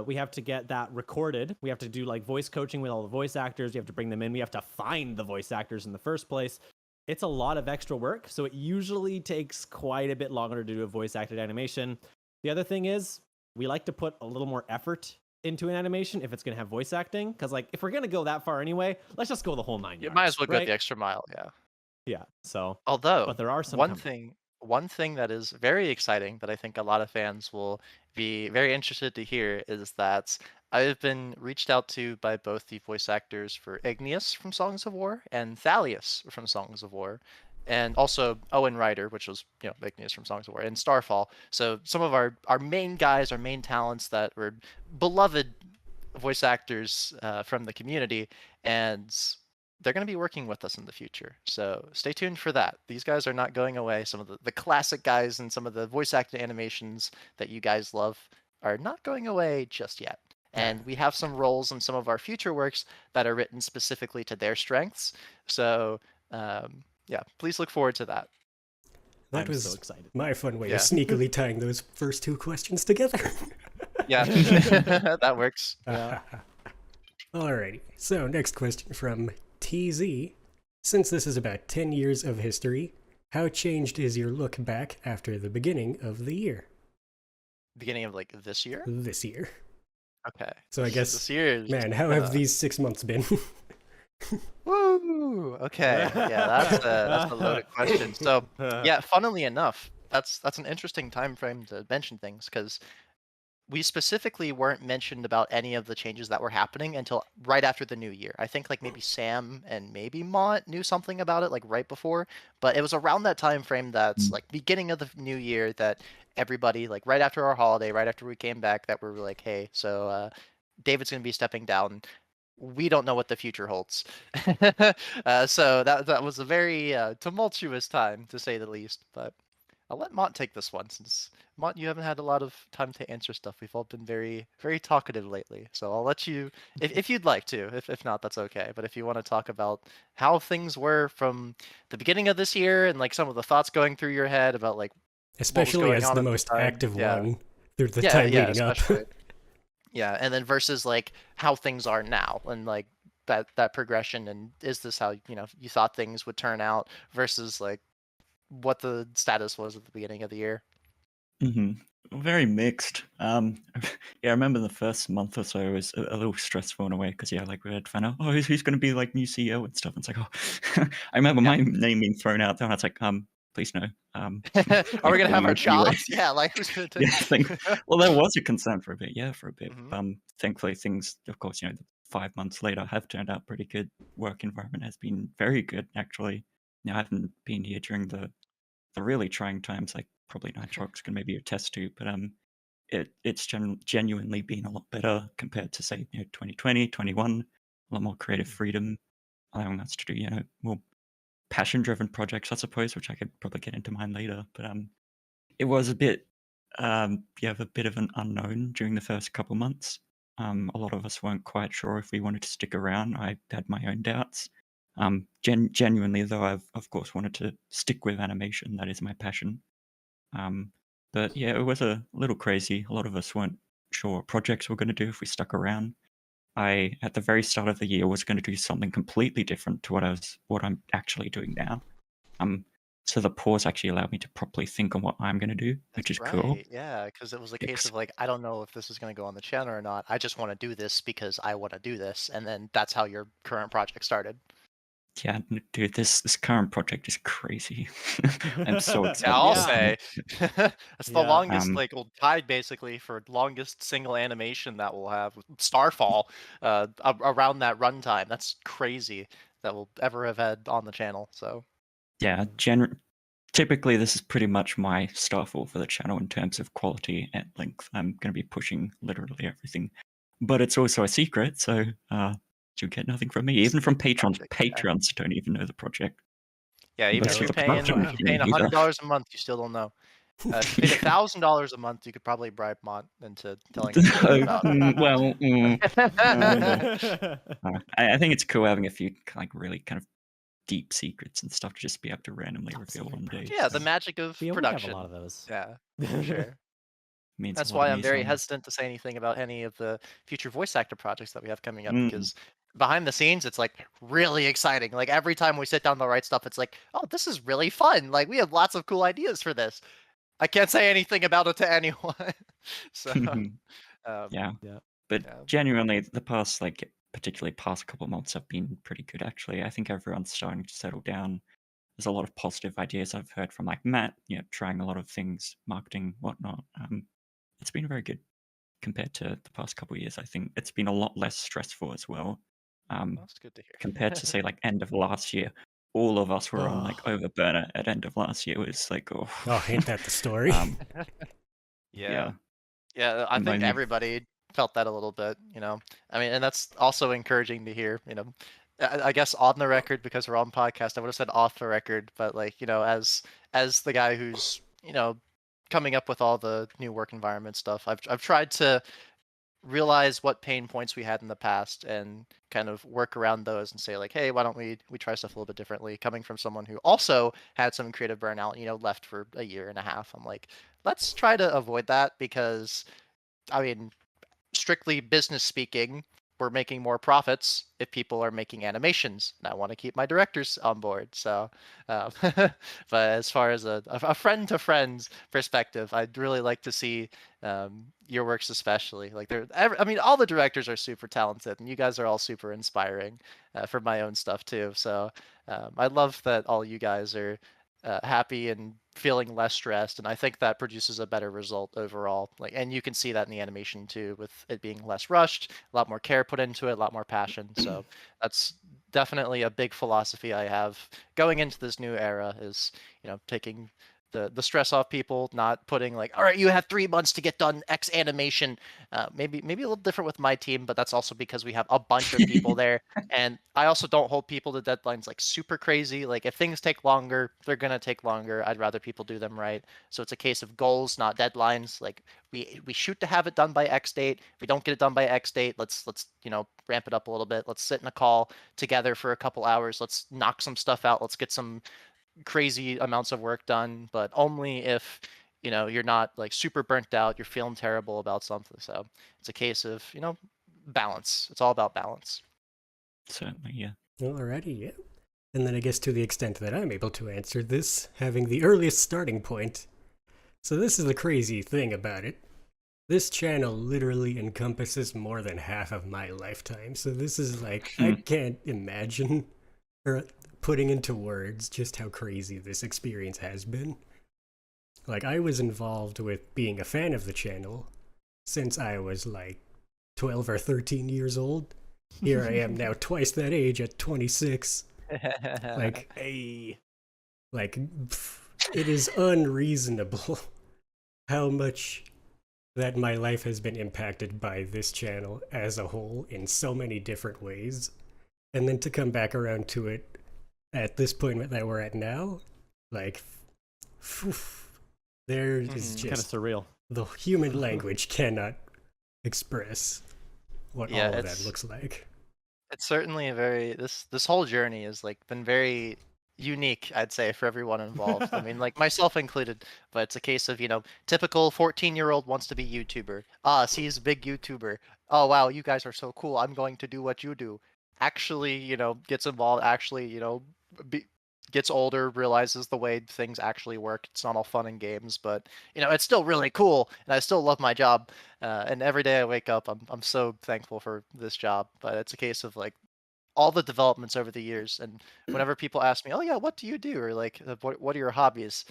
We have to get that recorded. We have to do like voice coaching with all the voice actors. You have to bring them in. We have to find the voice actors in the first place. It's a lot of extra work, so it usually takes quite a bit longer to do a voice acted animation. The other thing is we like to put a little more effort into an animation if it's going to have voice acting, because like if we're going to go that far anyway, let's just go the whole 9 You yards. might as well go right? the extra mile. Yeah. Yeah. So, Although, but there are some one coming. thing that is very exciting that I think a lot of fans will be very interested to hear is that I've been reached out to by both the voice actors for Igneous from Songs of War and Thalius from Songs of War, and also Owen Ryder, which was Igneous from Songs of War, and Starfall. So some of our main guys, our main talents that were beloved voice actors from the community, and they're going to be working with us in the future. So stay tuned for that. These guys are not going away. Some of the classic guys and some of the voice acted animations that you guys love are not going away just yet. And we have some roles in some of our future works that are written specifically to their strengths. So yeah, please look forward to that. That I'm was so excited. my fun way Yeah. of sneakily tying those first 2 questions together. Yeah, that works. Yeah. Alrighty, so next question from TZ. Since this is about 10 years of history, how changed is your look back after the beginning of the year? Beginning of like this year? This year. Okay. So I guess, this year is, man, how have these 6 months been? Woo! Okay. Yeah, that's a loaded question. So yeah, funnily enough, that's an interesting time frame to mention things because we specifically weren't mentioned about any of the changes that were happening until right after the new year. I think like maybe Sam and maybe Mont knew something about it like right before, but it was around that time frame that's like beginning of the new year that everybody like right after our holiday, right after we came back, that we're like, hey, so David's gonna be stepping down. We don't know what the future holds. So that was a very tumultuous time to say the least. But I'll let Mont take this one since Mont, you haven't had a lot of time to answer stuff. We've all been very, very talkative lately. So I'll let you, if you'd like to. If not, that's okay. But if you want to talk about how things were from the beginning of this year and like some of the thoughts going through your head about like Especially going as on the at the most time. active Yeah. one through the time leading up. especially. Yeah, and then versus like how things are now and like that progression and is this how you thought things would turn out versus like what the status was at the beginning of the year. Very mixed. Yeah, I remember the first month or so was a little stressful in a way because like we had found out, oh, who's going to be like new CEO and stuff. And it's like, oh, I remember my name being thrown out there, and I was like, please no. Are we gonna have our anyway. jobs? Yeah, like who's gonna take? Well, there was a concern for a bit. Yeah, for a bit. Mhm. Thankfully, things, of course, 5 months later have turned out pretty good. Work environment has been very good, actually. I haven't been here during the really trying times like probably Nitrox can maybe attest to, but it's genuinely been a lot better compared to say 2020, 21. A lot more creative freedom, allowing us to do more passion-driven projects, I suppose, which I could probably get into mine later. But it was a bit a bit of an unknown during the first couple months. A lot of us weren't quite sure if we wanted to stick around. I had my own doubts. Genuinely, though, I've of course wanted to stick with animation. That is my passion. But yeah, it was a little crazy. A lot of us weren't sure what projects we're going to do if we stuck around. I, at the very start of the year, was going to do something completely different to what I'm actually doing now. So the pause actually allowed me to properly think on what I'm going to do, which is cool. Right, yeah, because it was a case Ex- of like, I don't know if this is going to go on the channel or not. I just want to do this because I want to do this, and then that's how your current project started. Yeah, dude, this current project is crazy. I'm so Yeah, excited. I'll Yeah. say that's the Yeah. longest like old tied basically for longest single animation that we'll have with Starfall around that runtime. That's crazy that we'll ever have had on the channel. So Yeah, typically this is pretty much my starfall for the channel in terms of quality and length. I'm going to be pushing literally everything, but it's also a secret, so you get nothing from me, even from secret patrons. project, yeah. Patrons don't even know the project. Yeah, even Most if of you're the paying production Wow. team either. $100 a month, you still don't know. If you paid Yeah. $1,000 a month, you could probably bribe Mont into telling us a little about. Well, Yeah. I think it's cool having a few like really kind of deep secrets and stuff to just be able to randomly reveal one day. Yeah, So the magic of Yeah, we have a production. lot of those. Yeah, for sure. means That's a lot why of I'm me. very hesitant to say anything about any of the future voice actor projects that we have coming up Mm. because behind the scenes it's like really exciting. Like every time we sit down to write stuff, it's like, oh, this is really fun. Like we have lots of cool ideas for this. I can't say anything about it to anyone. So Yeah. Yeah. But yeah. genuinely, the past, particularly past couple months have been pretty good, actually. I think everyone's starting to settle down. There's a lot of positive ideas I've heard from, like, Matt, trying a lot of things, marketing, whatnot. It's been very good compared to the past couple of years. I think it's been a lot less stressful as well. That's good to hear. Compared to, say, like, end of last year. All of us were on, like, Oh. overburner at end of last year. It was like, Oh, ain't that the story? Yeah. yeah. Yeah, I think Only everybody felt that a little bit, you know. I mean, and that's also encouraging to hear, you know. I guess on the record because we're on podcast, I would have said off the record, but like, you know, as the guy who's, you know, coming up with all the new work environment stuff, I've tried to realize what pain points we had in the past and kind of work around those and say like, hey, why don't we try stuff a little bit differently? Coming from someone who also had some creative burnout, you know, left for a year and a half, I'm like, let's try to avoid that because I mean, strictly business speaking, we're making more profits if people are making animations, and I want to keep my directors on board. So, but as far as a friend to friends perspective, I'd really like to see your works, especially like I mean, all the directors are super talented, and you guys are all super inspiring for my own stuff too. So, I love that all you guys are happy and feeling less stressed, and I think that produces a better result overall. Like, and you can see that in the animation too, with it being less rushed, a lot more care put into it, a lot more passion. So that's definitely a big philosophy I have going into this new era. Is, you know, taking the stress off people, not putting like, all right, you have 3 months to get done X animation. Maybe a little different with my team, but that's also because we have a bunch of people there, and I also don't hold people to deadlines like super crazy. Like if things take longer, they're gonna take longer. I'd rather people do them right. So it's a case of goals, not deadlines. Like we shoot to have it done by X date. If we don't get it done by X date, let's you know, ramp it up a little bit. Let's sit in a call together for a couple hours. Let's knock some stuff out. Let's get some crazy amounts of work done, but only if, you know, you're not like super burnt out, you're feeling terrible about something. So it's a case of, you know, balance. It's all about balance. certainly, yeah. Alrighty, yeah. And then I guess to the extent that I'm able to answer this, having the earliest starting point. So this is the crazy thing about it. This channel literally encompasses more than half of my lifetime. So this is like, I can't imagine or putting into words just how crazy this experience has been. Like, I was involved with being a fan of the channel since I was like 12 or 13 years old. Here I am now twice that age at 26. Like, Hey. like it is unreasonable how much that my life has been impacted by this channel as a whole in so many different ways. And then to come back around to it at this point that we're at now, like, phew, there is It's kind of just surreal. the human language cannot express what Yeah, all of that looks like. It's certainly a very this whole journey has like been very unique, I'd say, for everyone involved. I mean, like myself included, but it's a case of, typical 14-year-old wants to be YouTuber. Ah, sees big YouTuber. Oh wow, you guys are so cool. I'm going to do what you do. Actually, gets involved, actually, be, gets older, realizes the way things actually work. It's not all fun and games, but it's still really cool, and I still love my job. And every day I wake up, I'm so thankful for this job. But it's a case of like all the developments over the years, and whenever people ask me, "Oh yeah, what do you do?" or like, "What are your hobbies?"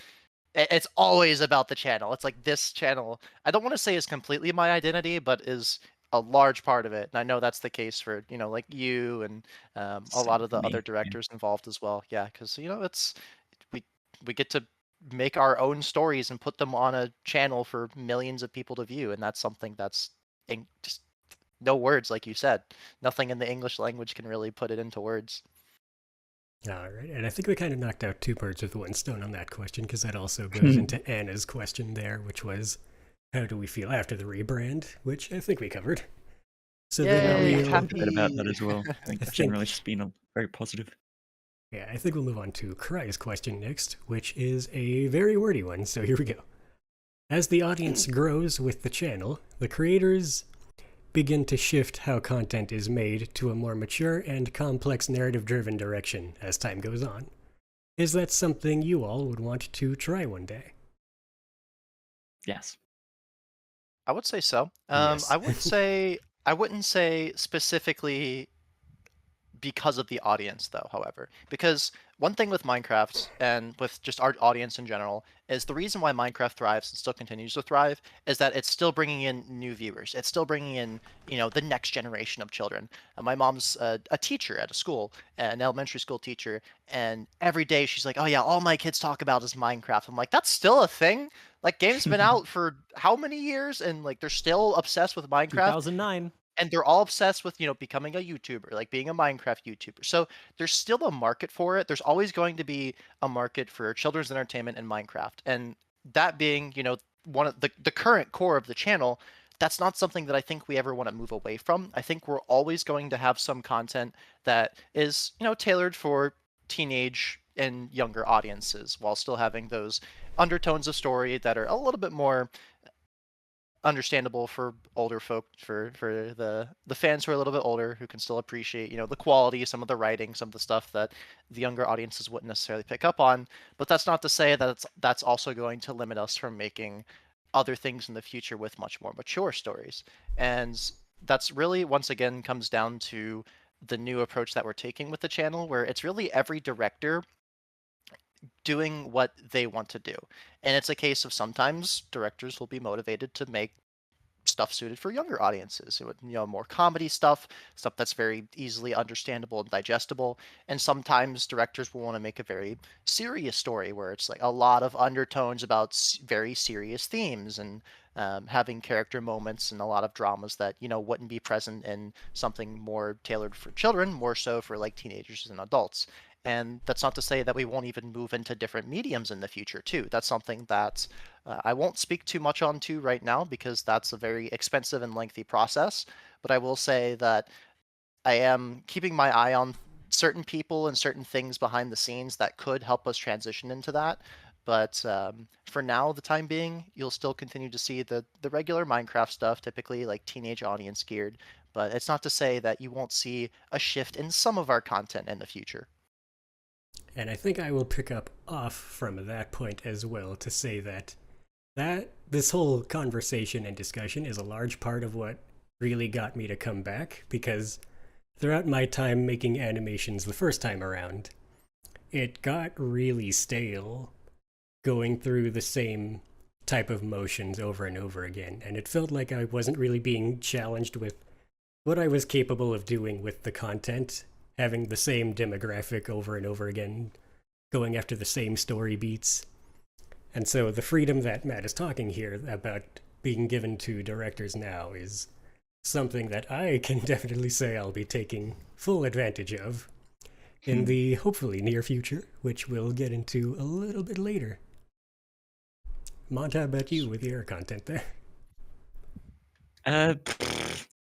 It's always about the channel. It's like this channel. I don't want to say is completely my identity, but is a large part of it. And I know that's the case for like you and a lot Same of for the other me. Yeah. directors involved as well. Yeah, because it's we we get to make our own stories and put them on a channel for millions of people to view, and that's something that's just no words, like you said. Nothing in the English language can really put it into words. All right, and I think we kind of knocked out two birds with one stone on that question, because that also goes into Anna's question there, which was, how do we feel after the rebrand? Which I think we covered. So then Yay, We we'll, talked a bit about that as well. I think I generally think, it's been very positive. yeah, I think we'll move on to Cry's question next, which is a very wordy one. So here we go. As the audience grows with the channel, the creators begin to shift how content is made to a more mature and complex narrative-driven direction as time goes on. Is that something you all would want to try one day? Yes. I would say so. Yes. I wouldn't say specifically because of the audience, though, however. Because one thing with Minecraft and with just our audience in general is the reason why Minecraft thrives and still continues to thrive is that it's still bringing in new viewers. It's still bringing in, the next generation of children. My mom's a teacher at a school, an elementary school teacher, and every day she's like, "Oh yeah, all my kids talk about is Minecraft." I'm like, "That's still a thing? Like, game's been out for how many years, and like they're still obsessed with Minecraft." 2009. And they're all obsessed with becoming a YouTuber, like being a Minecraft YouTuber. So there's still a market for it. There's always going to be a market for children's entertainment in Minecraft, and that being one of the current core of the channel. That's not something that I think we ever want to move away from. I think we're always going to have some content that is tailored for teenage and younger audiences, while still having those undertones of story that are a little bit more understandable for older folk, for the fans who are a little bit older, who can still appreciate the quality, some of the writing, some of the stuff that the younger audiences wouldn't necessarily pick up on. But that's not to say that that's also going to limit us from making other things in the future with much more mature stories. And that's really, once again, comes down to the new approach that we're taking with the channel, where it's really every director doing what they want to do. And it's a case of sometimes directors will be motivated to make stuff suited for younger audiences. More comedy stuff that's very easily understandable and digestible. And sometimes directors will want to make a very serious story where it's like a lot of undertones about very serious themes, and having character moments and a lot of dramas that wouldn't be present in something more tailored for children, more so for like teenagers and adults. And that's not to say that we won't even move into different mediums in the future too. That's something that I won't speak too much on to right now, because that's a very expensive and lengthy process. But I will say that I am keeping my eye on certain people and certain things behind the scenes that could help us transition into that. But for now, the time being, you'll still continue to see the regular Minecraft stuff, typically like teenage audience geared. But it's not to say that you won't see a shift in some of our content in the future. And I think I will pick up off from that point as well to say that this whole conversation and discussion is a large part of what really got me to come back, because throughout my time making animations the first time around, it got really stale going through the same type of motions over and over again, and it felt like I wasn't really being challenged with what I was capable of doing with the content, having the same demographic over and over again, going after the same story beats. And so the freedom that Matt is talking here about being given to directors now is something that I can definitely say I'll be taking full advantage of in the hopefully near future, which we'll get into a little bit later. Mont, how about you with your content there?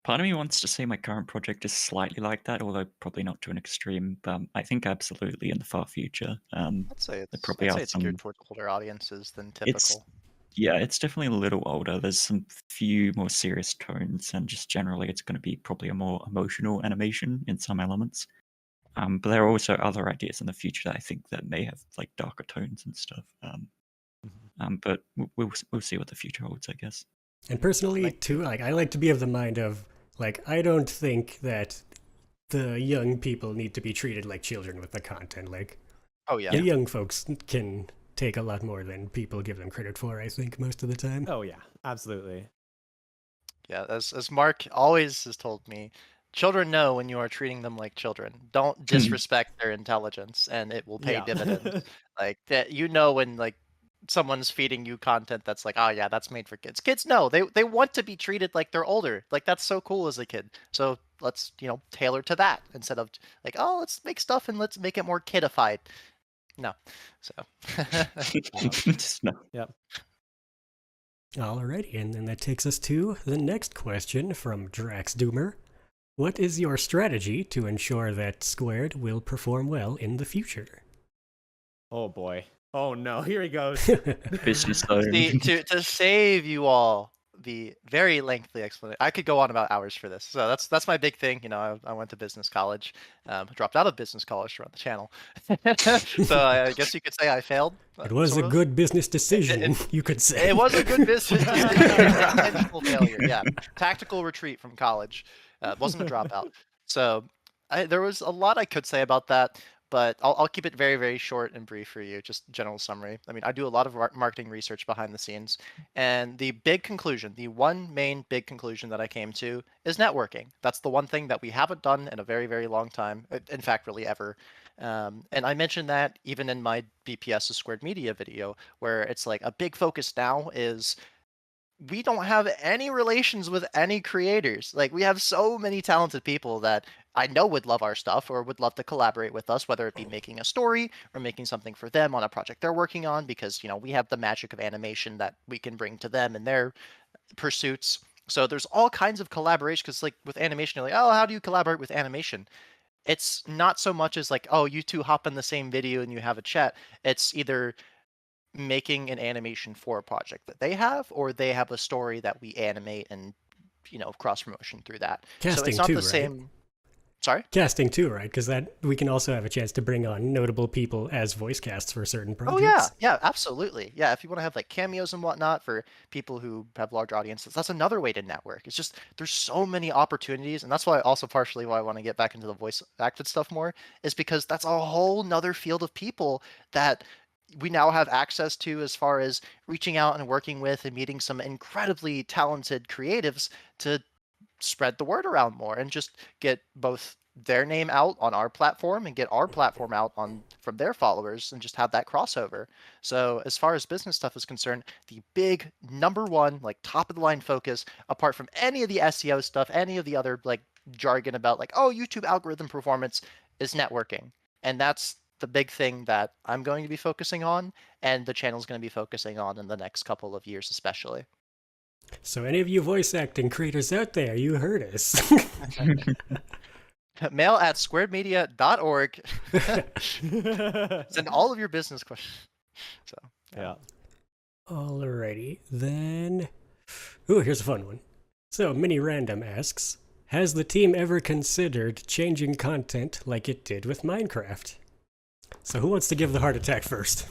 Part of me wants to say my current project is slightly like that, although probably not to an extreme. But I think absolutely in the far future. I'd say there it's probably are geared some. towards older audiences than It's typical. yeah, it's definitely a little older. There's some few more serious tones, and just generally, it's going to be probably a more emotional animation in some elements. But there are also other ideas in the future that I think that may have like darker tones and stuff. But we'll see what the future holds, I guess. And personally, too, like I like to be of the mind of like I don't think that the young people need to be treated like children with the content. Like, Oh yeah. the young folks can take a lot more than people give them credit for. I think most of the time. Oh yeah, absolutely. Yeah, as Mark always has told me, children know when you are treating them like children. Don't disrespect their intelligence, and it will pay Yeah. dividends. Like that, you know, when like someone's feeding you content that's like, oh yeah, that's made for kids. Kids know they want to be treated like they're older. Like that's so cool as a kid. So let's tailor to that instead of like, oh, let's make stuff and let's make it more kidified. No, so Just no. Yep. Alrighty, and then that takes us to the next question from Drax Doomer. What is your strategy to ensure that Squared will perform well in the future? Oh boy. Oh no, here he goes. Business owned. to save you all the very lengthy explanation, I could go on about hours for this. So that's my big thing. I went to business college, dropped out of business college to run the channel. So I guess you could say I failed. It was sort a of. good business decision, you could say. It was a good business decision. Intentional failure. Yeah, tactical retreat from college. It wasn't a dropout. So there was a lot I could say about that, but I'll keep it very, very short and brief for you. Just general summary. I mean, I do a lot of marketing research behind the scenes, and the big conclusion, the one main big conclusion that I came to is networking. That's the one thing that we haven't done in a very, very long time. In fact, really ever. And I mentioned that even in my BPS of Squared Media video, where it's like a big focus now is we don't have any relations with any creators. Like we have so many talented people that I know would love our stuff or would love to collaborate with us, whether it be making a story or making something for them on a project they're working on, because we have the magic of animation that we can bring to them in their pursuits. So there's all kinds of collaboration, because like with animation, you're like, oh, how do you collaborate with animation? It's not so much as like, oh, you two hop in the same video and you have a chat. It's either making an animation for a project that they have, or they have a story that we animate and cross promotion through that. So Casting it's not too, the right? same. Sorry? Casting too, right? Because that we can also have a chance to bring on notable people as voice casts for certain Oh projects. yeah, absolutely. Yeah, if you want to have like cameos and whatnot for people who have large audiences, that's another way to network. It's just there's so many opportunities, and that's why also partially why I want to get back into the voice acted stuff more, is because that's a whole nother field of people that we now have access to, as far as reaching out and working with and meeting some incredibly talented creatives to spread the word around more and just get both their name out on our platform and get our platform out from their followers and just have that crossover. So as far as business stuff is concerned, the big number one, like top of the line focus, apart from any of the SEO stuff, any of the other like jargon about like, oh, YouTube algorithm performance, is networking. And that's the big thing that I'm going to be focusing on, and the channel is going to be focusing on in the next couple of years especially. So any of you voice acting creators out there, you heard us. Mail at squaredmedia.org. Send all of your business questions. So Yeah. Alrighty, then. Ooh, here's a fun one. So, Mini Random asks, has the team ever considered changing content like it did with Minecraft? So who wants to give the heart attack first?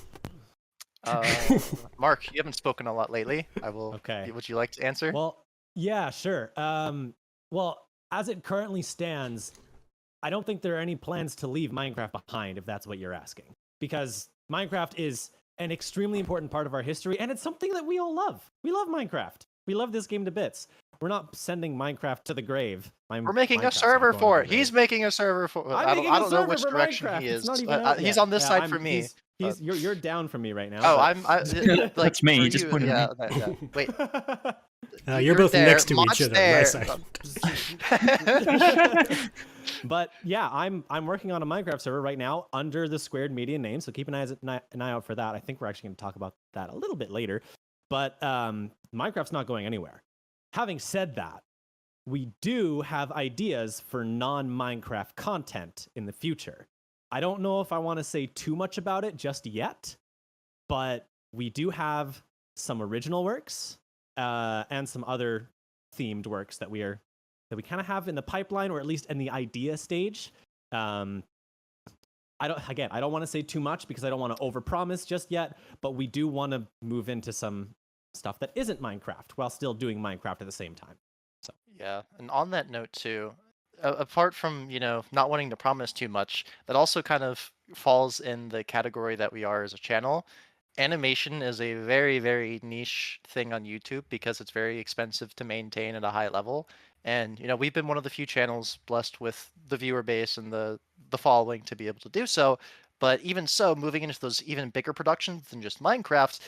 Mark, you haven't spoken a lot lately. I will. Okay. Would you like to answer? Well, yeah, sure. Well, as it currently stands, I don't think there are any plans to leave Minecraft behind, if that's what you're asking. Because Minecraft is an extremely important part of our history, and it's something that we all love. We love Minecraft. We love this game to bits. We're not sending Minecraft to the grave. We're making a Minecraft's not server going for to it. the He's grave. making a server for it. I don't know which direction Minecraft. he It's is. not even out He's yet. on this Yeah, side for me. You're down from me right now. Oh, but- like That's me, for you just pointed at yeah, yeah. Wait, You're both there, next to Mont's each other on my there. side. But yeah, I'm working on a Minecraft server right now under the Squared Media name, so keep an eye out for that. I think we're actually going to talk about that a little bit later. But Minecraft's not going anywhere. Having said that, we do have ideas for non-Minecraft content in the future. I don't know if I want to say too much about it just yet, but we do have some original works and some other themed works that we kind of have in the pipeline, or at least in the idea stage. I don't want to say too much because I don't want to overpromise just yet, but we do want to move into some stuff that isn't Minecraft while still doing Minecraft at the same time. So Yeah, and on that note too, apart from, not wanting to promise too much, that also kind of falls in the category that we are as a channel. Animation is a very, very niche thing on YouTube because it's very expensive to maintain at a high level. And, we've been one of the few channels blessed with the viewer base and the following to be able to do so. But even so, moving into those even bigger productions than just Minecraft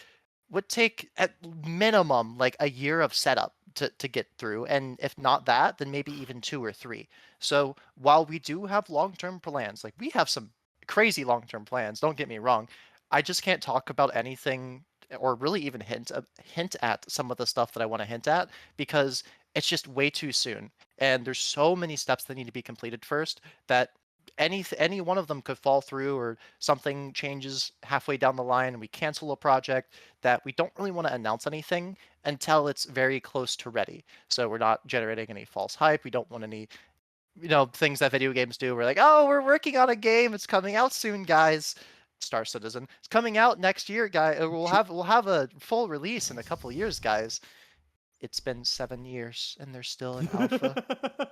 would take at minimum like a year of setup to get through, and if not that, then maybe even 2 or 3. So while we do have long-term plans, like we have some crazy long-term plans, don't get me wrong, I just can't talk about anything or really even hint at some of the stuff that I want to hint at because it's just way too soon, and there's so many steps that need to be completed first that any one of them could fall through, or something changes halfway down the line and we cancel a project, that we don't really want to announce anything until it's very close to ready. So we're not generating any false hype. We don't want any, things that video games do. We're like, oh, we're working on a game. It's coming out soon, guys. Star Citizen. It's coming out next year, guys. We'll have a full release in a couple of years, guys. It's been 7 years and they're still in alpha.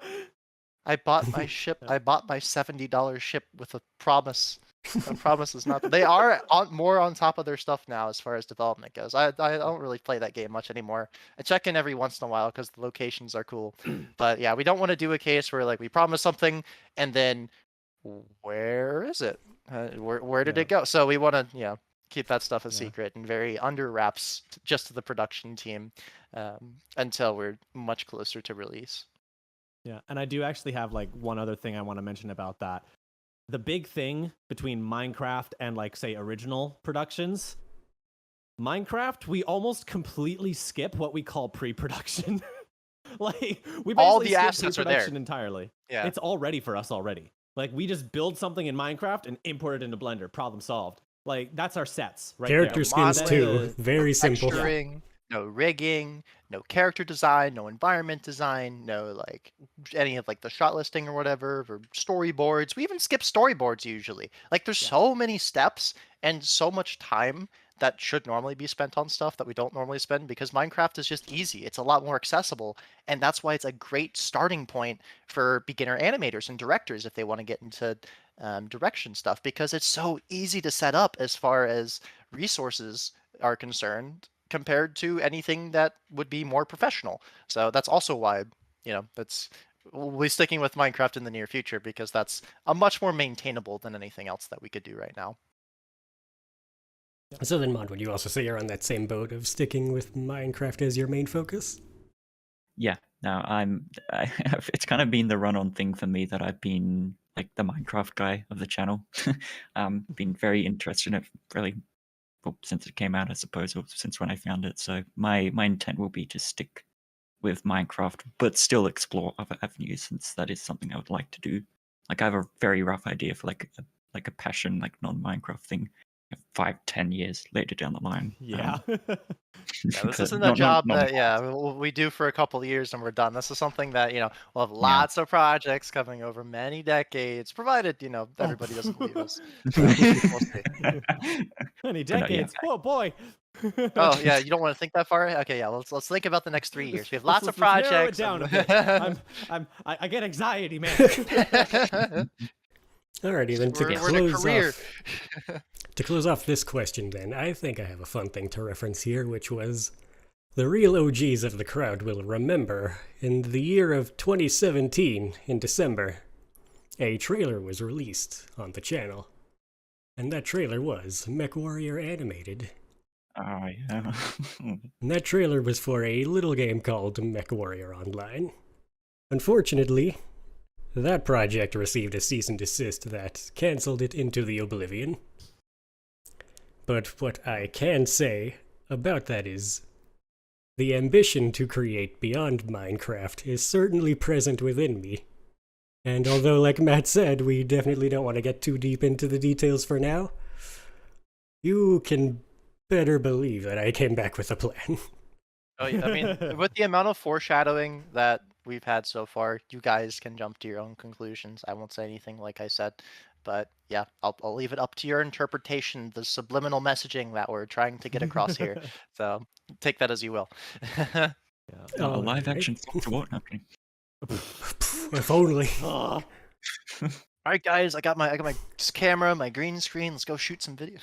I bought my ship. I bought my $70 ship with a promise. A promise is not. They are more on top of their stuff now as far as development goes. I don't really play that game much anymore. I check in every once in a while because the locations are cool. But yeah, we don't want to do a case where like we promise something and then where is it? Where did it go? So we want to keep that stuff a secret and very under wraps just to the production team until we're much closer to release. Yeah, and I do actually have like one other thing I want to mention about that. The big thing between Minecraft and like say original productions, Minecraft, we almost completely skip what we call pre-production. Like we basically all the skip assets are there pre-production entirely. Yeah, it's all ready for us already. Like we just build something in Minecraft and import it into Blender. Problem solved. Like that's our sets right Character there. skins too. Very simple. texturing, no rigging, no character design, no environment design, no like any of like the shot listing or whatever, or storyboards. We even skip storyboards usually. Like there's so many steps and so much time that should normally be spent on stuff that we don't normally spend because Minecraft is just easy. It's a lot more accessible, and that's why it's a great starting point for beginner animators and directors if they want to get into direction stuff, because it's so easy to set up as far as resources are concerned compared to anything that would be more professional. So that's also why, we'll be sticking with Minecraft in the near future because that's a much more maintainable than anything else that we could do right now. So then, Mon, would you also say you're on that same boat of sticking with Minecraft as your main focus? Yeah, no, it's kind of been the run-on thing for me that I've been like the Minecraft guy of the channel. Been very interested in it really, well, since it came out, I suppose, or since when I found it. So my intent will be to stick with Minecraft, but still explore other avenues, since that is something I would like to do. Like I have a very rough idea for like a passion, like non-Minecraft thing, 5-10 years later down the line. Yeah. Yeah, this isn't a job that we do for a couple of years and we're done. This is something that we'll have lots of projects coming over many decades, provided everybody doesn't leave us. So, we'll see. Many decades. Oh boy. Oh yeah, you don't want to think that far. Okay, yeah. Let's think about the next 3 years. We have lots of projects. Narrow it down a bit. I get anxiety, man. Alrighty, then to close off this question, then I think I have a fun thing to reference here, which was the real OGs of the crowd will remember in the year of 2017 in December, a trailer was released on the channel. And that trailer was MechWarrior Animated. Oh, yeah. And that trailer was for a little game called MechWarrior Online. Unfortunately, that project received a cease and desist that cancelled it into the oblivion. But what I can say about that is the ambition to create beyond Minecraft is certainly present within me. And although, like Matt said, we definitely don't want to get too deep into the details for now, you can better believe that I came back with a plan. Oh, yeah, I mean, with the amount of foreshadowing that we've had so far, you guys can jump to your own conclusions. I won't say anything like I said, but yeah, I'll leave it up to your interpretation, the subliminal messaging that we're trying to get across here. So take that as you will. Yeah. A Alright. live action Song to what? Okay. If only. Oh, All right, guys, I got my camera, my green screen. Let's go shoot some videos.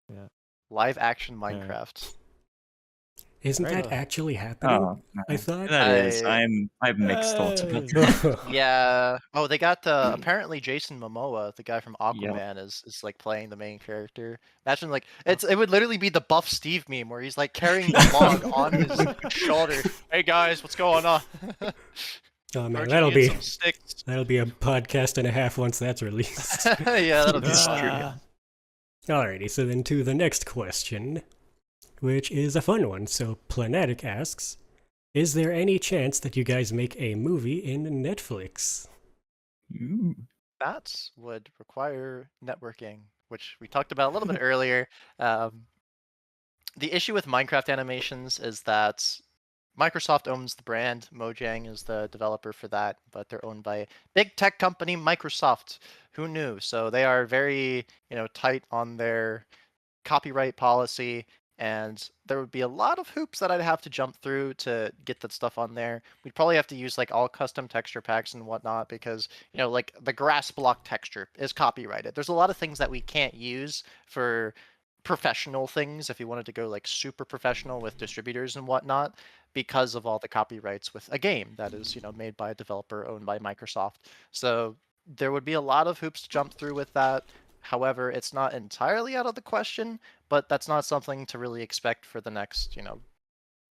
yeah. Live action Yeah. Minecraft. Isn't Right. that actually happening? Oh, no. I thought. That is. I- I have mixed thoughts about that. Yeah. Oh, they got apparently Jason Momoa, the guy from Yeah. Aquaman, is like playing the main character. Imagine like it would literally be the Buff Steve meme where he's like carrying the log on his shoulder. Hey guys, what's going on? Oh man, Aren't you that'll getting be some sticks? a podcast and a half once that's released. Yeah, that'll be fun. Ah. Alrighty, so then to the next question, which is a fun one. So Planetic asks, is there any chance that you guys make a movie in Netflix? Ooh. That would require networking, which we talked about a little bit earlier. The issue with Minecraft animations is that Microsoft owns the brand. Mojang is the developer for that, but they're owned by big tech company Microsoft. Who knew? So they are very, tight on their copyright policy, and there would be a lot of hoops that I'd have to jump through to get that stuff on there. We'd probably have to use like all custom texture packs and whatnot because, like the grass block texture is copyrighted. There's a lot of things that we can't use for professional things if you wanted to go like super professional with distributors and whatnot because of all the copyrights with a game that is made by a developer owned by Microsoft. So there would be a lot of hoops to jump through with that. However, it's not entirely out of the question, but that's not something to really expect for the next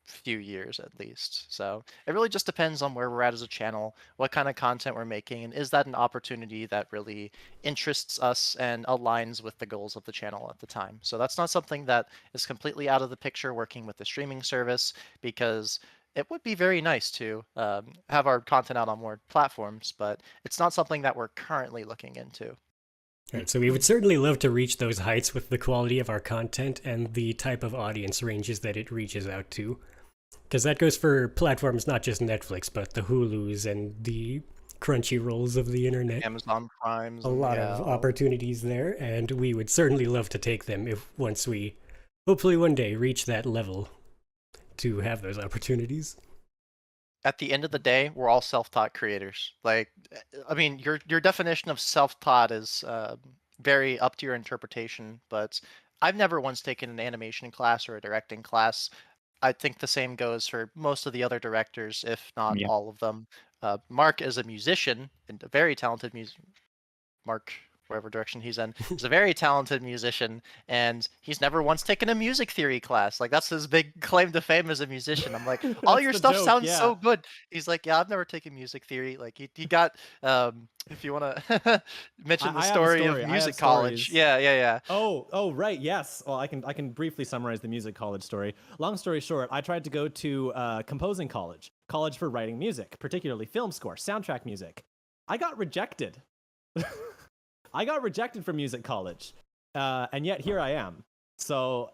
few years at least. So it really just depends on where we're at as a channel, what kind of content we're making, and is that an opportunity that really interests us and aligns with the goals of the channel at the time. So that's not something that is completely out of the picture working with the streaming service, because it would be very nice to have our content out on more platforms, but it's not something that we're currently looking into. Alright, so we would certainly love to reach those heights with the quality of our content and the type of audience ranges that it reaches out to. Because that goes for platforms not just Netflix, but the Hulus and the Crunchyrolls of the internet. Amazon Primes. A lot of opportunities there, and we would certainly love to take them once we, hopefully one day, reach that level to have those opportunities. At the end of the day, we're all self-taught creators. Like, I mean, your definition of self-taught is very up to your interpretation, but I've never once taken an animation class or a directing class. I think the same goes for most of the other directors, if not Yeah. all of them. Mark is a musician and a very talented Mark, wherever direction he's in, is a very talented musician, and he's never once taken a music theory class. Like, that's his big claim to fame as a musician. I'm like, all That's your the stuff joke, sounds yeah. so good. He's like, yeah, I've never taken music theory. Like, he got, if you want to mention the I have a story story. of I music have college. stories. Yeah. Oh, right. Yes. Well, I can briefly summarize the music college story. Long story short, I tried to go to composing college for writing music, particularly film score, soundtrack music. I got rejected. I got rejected from music college, and yet here I am. So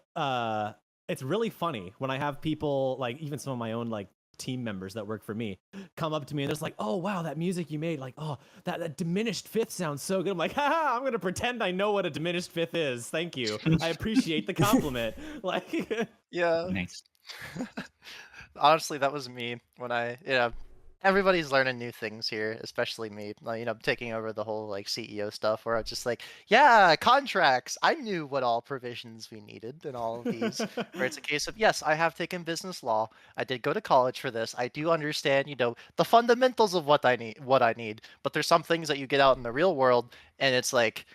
it's really funny when I have people, like even some of my own like team members that work for me, come up to me and they're just like, "Oh wow, that music you made, like, oh, that diminished fifth sounds so good." I'm like, "Haha, I'm gonna pretend I know what a diminished fifth is. Thank you. I appreciate the compliment." Like, Yeah. Nice. Honestly, that was me when everybody's learning new things here, especially me. Like, taking over the whole like CEO stuff, where I was just like, yeah, contracts. I knew what all provisions we needed and all of these. Where it's a case of, yes, I have taken business law. I did go to college for this. I do understand, the fundamentals of what I need. But there's some things that you get out in the real world, and it's like,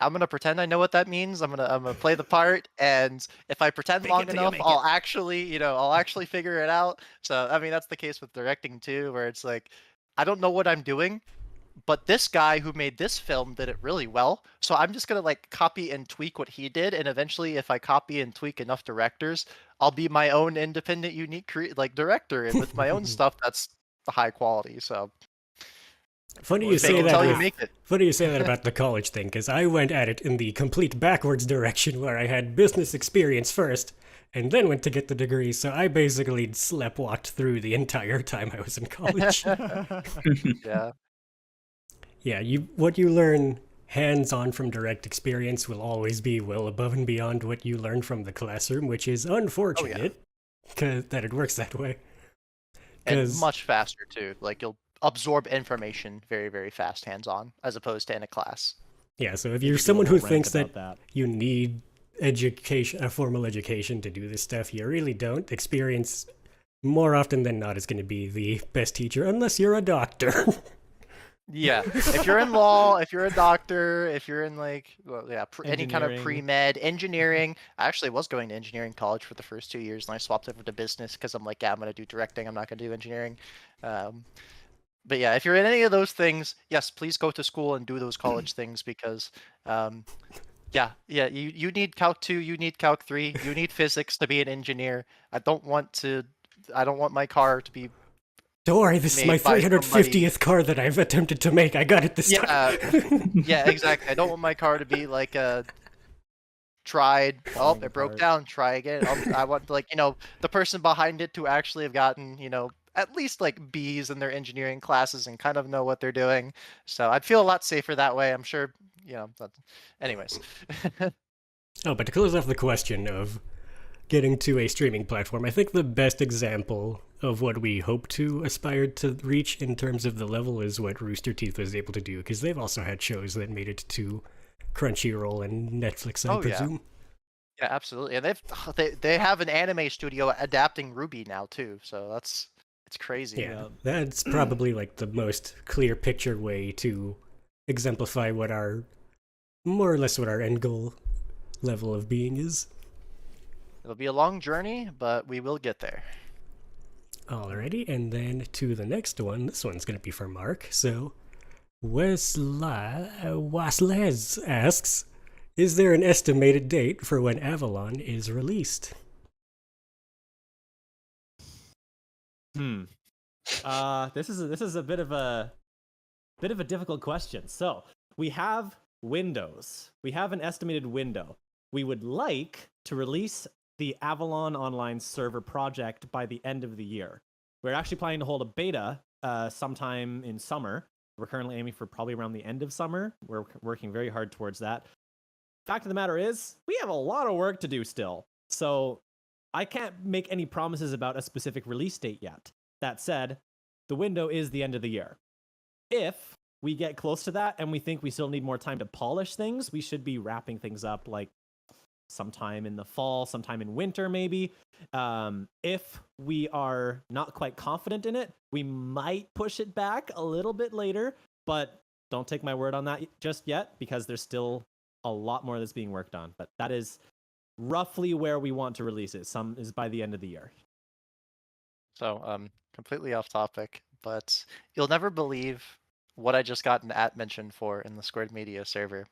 I'm gonna pretend I know what that means. I'm gonna play the part, and if I pretend long enough, I'll actually figure it out. So I mean, that's the case with directing too, where it's like, I don't know what I'm doing, but this guy who made this film did it really well. So I'm just gonna like copy and tweak what he did, and eventually, if I copy and tweak enough directors, I'll be my own independent, unique director, and with my own stuff that's high quality. So Funny you fake say it until you that. make it. Funny you say that about the college thing, because I went at it in the complete backwards direction, where I had business experience first, and then went to get the degree. So I basically sleptwalked through the entire time I was in college. Yeah. Yeah, what you learn hands-on from direct experience will always be well above and beyond what you learn from the classroom, which is unfortunate, that it works that way. And much faster too. Like you'll absorb information very, very fast hands-on, as opposed to in a class. Yeah, so if You you're could do a someone whole who rant thinks about that you need education, a formal education to do this stuff, you really don't. Experience, more often than not, is going to be the best teacher, unless you're a doctor. Yeah, if you're in law, if you're a doctor, if you're in like, well, yeah, any kind of Engineering. pre-med, engineering. I actually was going to engineering college for the first 2 years, and I swapped over to business because I'm like, yeah, I'm gonna do directing. I'm not gonna do engineering. But yeah, if you're in any of those things, yes, please go to school and do those college things because, you need Calc 2, you need Calc 3, you need physics to be an engineer. I don't want my car to be Don't worry, this is my made by 350th car that I've attempted to make. I got it this time. Yeah, exactly. I don't want my car to be like a tried. Oh, Falling it broke apart. down. Try again. I want like the person behind it to actually have gotten at least like B's in their engineering classes and kind of know what they're doing. So I'd feel a lot safer that way. I'm sure. Anyways. Oh, but to close off the question of getting to a streaming platform, I think the best example of what we hope to aspire to reach in terms of the level is what Rooster Teeth was able to do, because they've also had shows that made it to Crunchyroll and Netflix, I presume. Yeah, absolutely. And they have an anime studio adapting Ruby now too. So it's crazy. Yeah, that's probably like the most clear picture way to exemplify more or less what our end goal level of being is. It'll be a long journey, but we will get there. Alrighty, and then to the next one. This one's going to be for Mark. So, Waslez asks, is there an estimated date for when Avalon is released? This is a bit of a difficult question. So we have windows. We have an estimated window. We would like to release the Avalon Online server project by the end of the year. We're actually planning to hold a beta sometime in summer. We're currently aiming for probably around the end of summer. We're working very hard towards that. Fact of the matter is, we have a lot of work to do still. So I can't make any promises about a specific release date yet. That said, the window is the end of the year. If we get close to that and we think we still need more time to polish things, we should be wrapping things up like sometime in the fall, sometime in winter maybe. If we are not quite confident in it, we might push it back a little bit later, but don't take my word on that just yet because there's still a lot more that's being worked on. But that is roughly where we want to release it. Some is by the end of the year. So, completely off topic, but you'll never believe what I just got an mention for in the Squared Media server.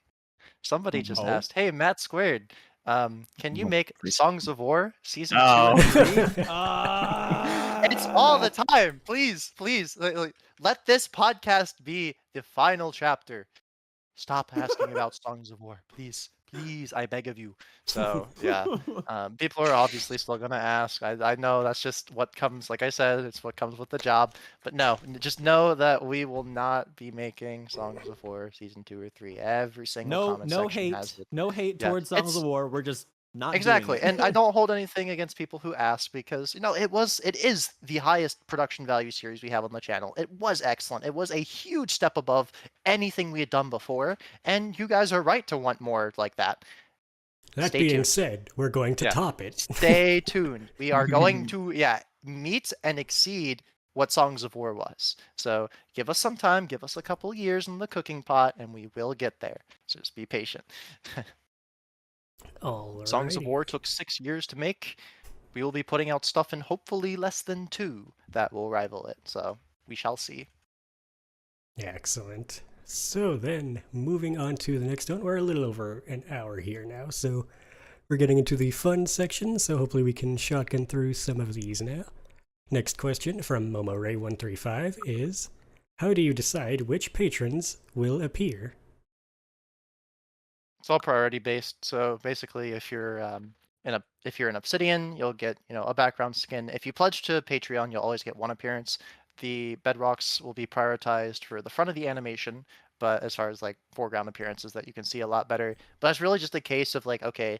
Somebody just asked, "Hey, Matt Squared, can you make Songs of War season 2 and 3?" It's all the time. Please, let this podcast be the final chapter. Stop asking about Songs of War, please, I beg of you. So yeah, people are obviously still gonna ask. I know that's just what comes. Like I said, it's what comes with the job. But no, just know that we will not be making Songs of War season 2 or 3. Every single comment section has it. No hate Yeah, towards Songs of War. We're just not exactly, doing it. and I don't hold anything against people who ask because it is the highest production value series we have on the channel. It was excellent. It was a huge step above anything we had done before, and you guys are right to want more like that. That Stay being tuned. said, we're going to top it. Stay tuned. We are going to meet and exceed what Songs of War was. So give us some time, give us a couple years in the cooking pot, and we will get there. So just be patient. Songs of Alrighty. War took 6 years to make. We will be putting out stuff in hopefully less than 2 that will rival it. So we shall see. Excellent. So then, moving on to the next one. We're a little over an hour here now, so we're getting into the fun section, so hopefully we can shotgun through some of these now. Next question from MomoRay135 is, how do you decide which patrons will appear? It's all priority based. So basically, if you're if you're an Obsidian, you'll get a background skin. If you pledge to Patreon, you'll always get one appearance. The Bedrocks will be prioritized for the front of the animation, but as far as like foreground appearances, that you can see a lot better. But it's really just a case of like, okay,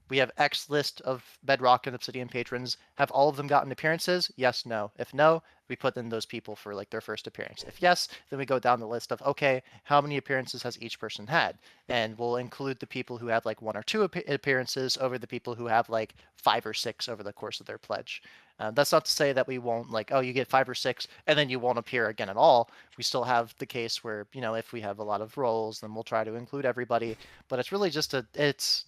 we have X list of Bedrock and Obsidian patrons. Have all of them gotten appearances? Yes, no. If no, we put in those people for like their first appearance. If yes, then we go down the list of, okay, how many appearances has each person had? And we'll include the people who have like 1 or 2 appearances over the people who have like 5 or 6 over the course of their pledge. That's not to say that we won't like, oh, you get 5 or 6 and then you won't appear again at all. We still have the case where, if we have a lot of roles, then we'll try to include everybody. But it's really just it's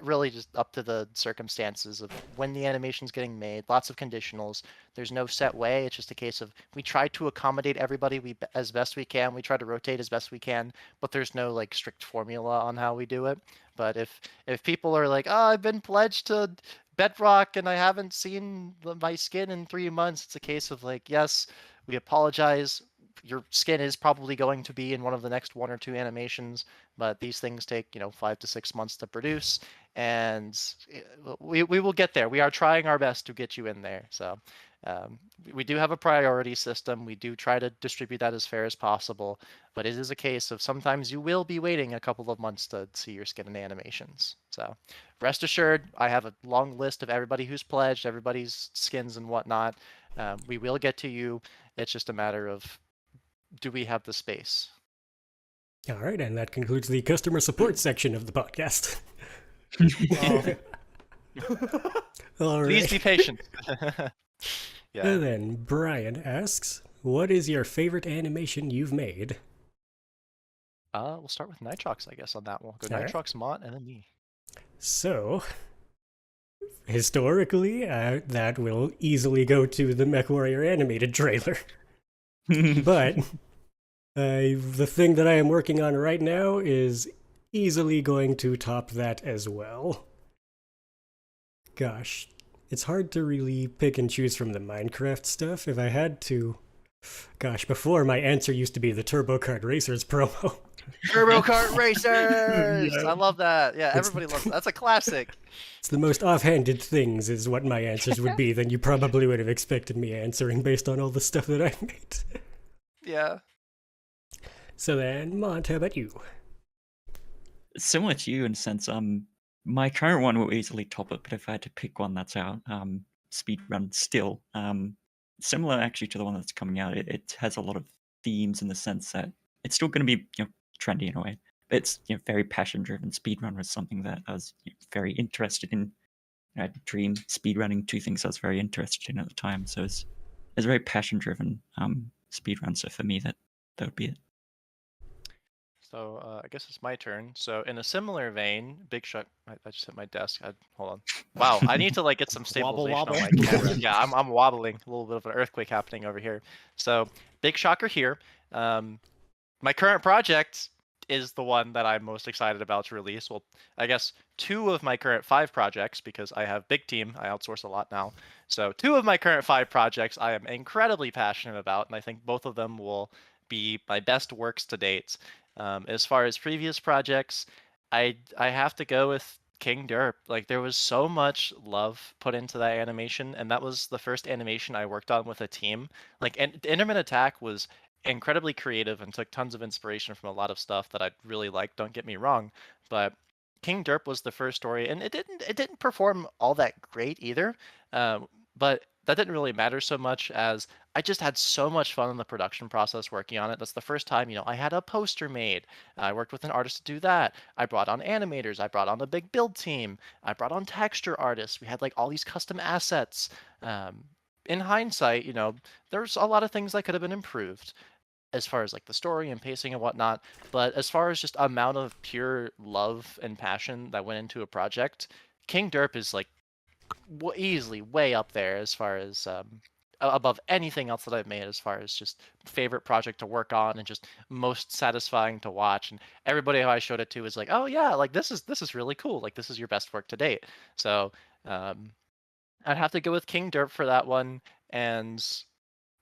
really just up to the circumstances of when the animation's getting made. Lots of conditionals. There's no set way. It's just a case of we try to accommodate everybody as best we can. We try to rotate as best we can, but there's no like strict formula on how we do it. But if people are like, oh, I've been pledged to Bedrock and I haven't seen my skin in 3 months, it's a case of like, yes, we apologize. Your skin is probably going to be in one of the next 1 or 2 animations, but these things take 5 to 6 months to produce, and we will get there. We are trying our best to get you in there. So we do have a priority system. We do try to distribute that as fair as possible, but it is a case of sometimes you will be waiting a couple of months to see your skin in animations. So rest assured, I have a long list of everybody who's pledged, everybody's skins and whatnot. We will get to you. It's just a matter of, do we have the space? All right, and that concludes the customer support section of the podcast. All right. Please be patient. Yeah. And then Brian asks, what is your favorite animation you've made? We'll start with Nitrox, I guess, on that one. Go All right. Nitrox, Mont, and then me. So, historically, that will easily go to the MechWarrior animated trailer. But the thing that I am working on right now is easily going to top that as well. Gosh, it's hard to really pick and choose from the Minecraft stuff. If I had to, gosh, before my answer used to be the Turbo Kart Racers promo. Turbo Kart Racers! Yeah. I love that. Yeah, everybody loves that. That's a classic. It's the most offhanded things is what my answers would be than you probably would have expected me answering based on all the stuff that I made. Yeah. So then, Mont, how about you? Similar to you in a sense, my current one will easily top it, but if I had to pick one that's out, speedrun still. Similar actually to the one that's coming out. It has a lot of themes in the sense that it's still going to be trendy in a way. But it's very passion driven. Speedrun was something that I was very interested in. I dream speedrunning, 2 things I was very interested in at the time. So it's a very passion driven speedrun. So for me, that would be it. So I guess it's my turn. So in a similar vein, Big Shot. I just hit my desk. Hold on. Wow, I need to like get some stabilization Wobble, on my wobble. camera. Yeah, I'm wobbling. A little bit of an earthquake happening over here. So Big Shocker here. My current project is the one that I'm most excited about to release. Well, I guess 2 of my current 5 projects, because I have big team. I outsource a lot now. So 2 of my current 5 projects I am incredibly passionate about, and I think both of them will be my best works to date. As far as previous projects, I have to go with King Derp. Like, there was so much love put into that animation, and that was the first animation I worked on with a team. Like, and Enderman Attack was incredibly creative and took tons of inspiration from a lot of stuff that I really liked, don't get me wrong, but King Derp was the first story, and it didn't perform all that great either. But that didn't really matter so much as I just had so much fun in the production process working on it. That's the first time, I had a poster made. I worked with an artist to do that. I brought on animators. I brought on a big build team. I brought on texture artists. We had like all these custom assets. in hindsight, there's a lot of things that could have been improved as far as like the story and pacing and whatnot. But as far as just amount of pure love and passion that went into a project, King Derp is like easily way up there as far as above anything else that I've made as far as just favorite project to work on and just most satisfying to watch. And everybody who I showed it to is like, oh yeah, like this is really cool. Like this is your best work to date. So I'd have to go with King Derp for that one, and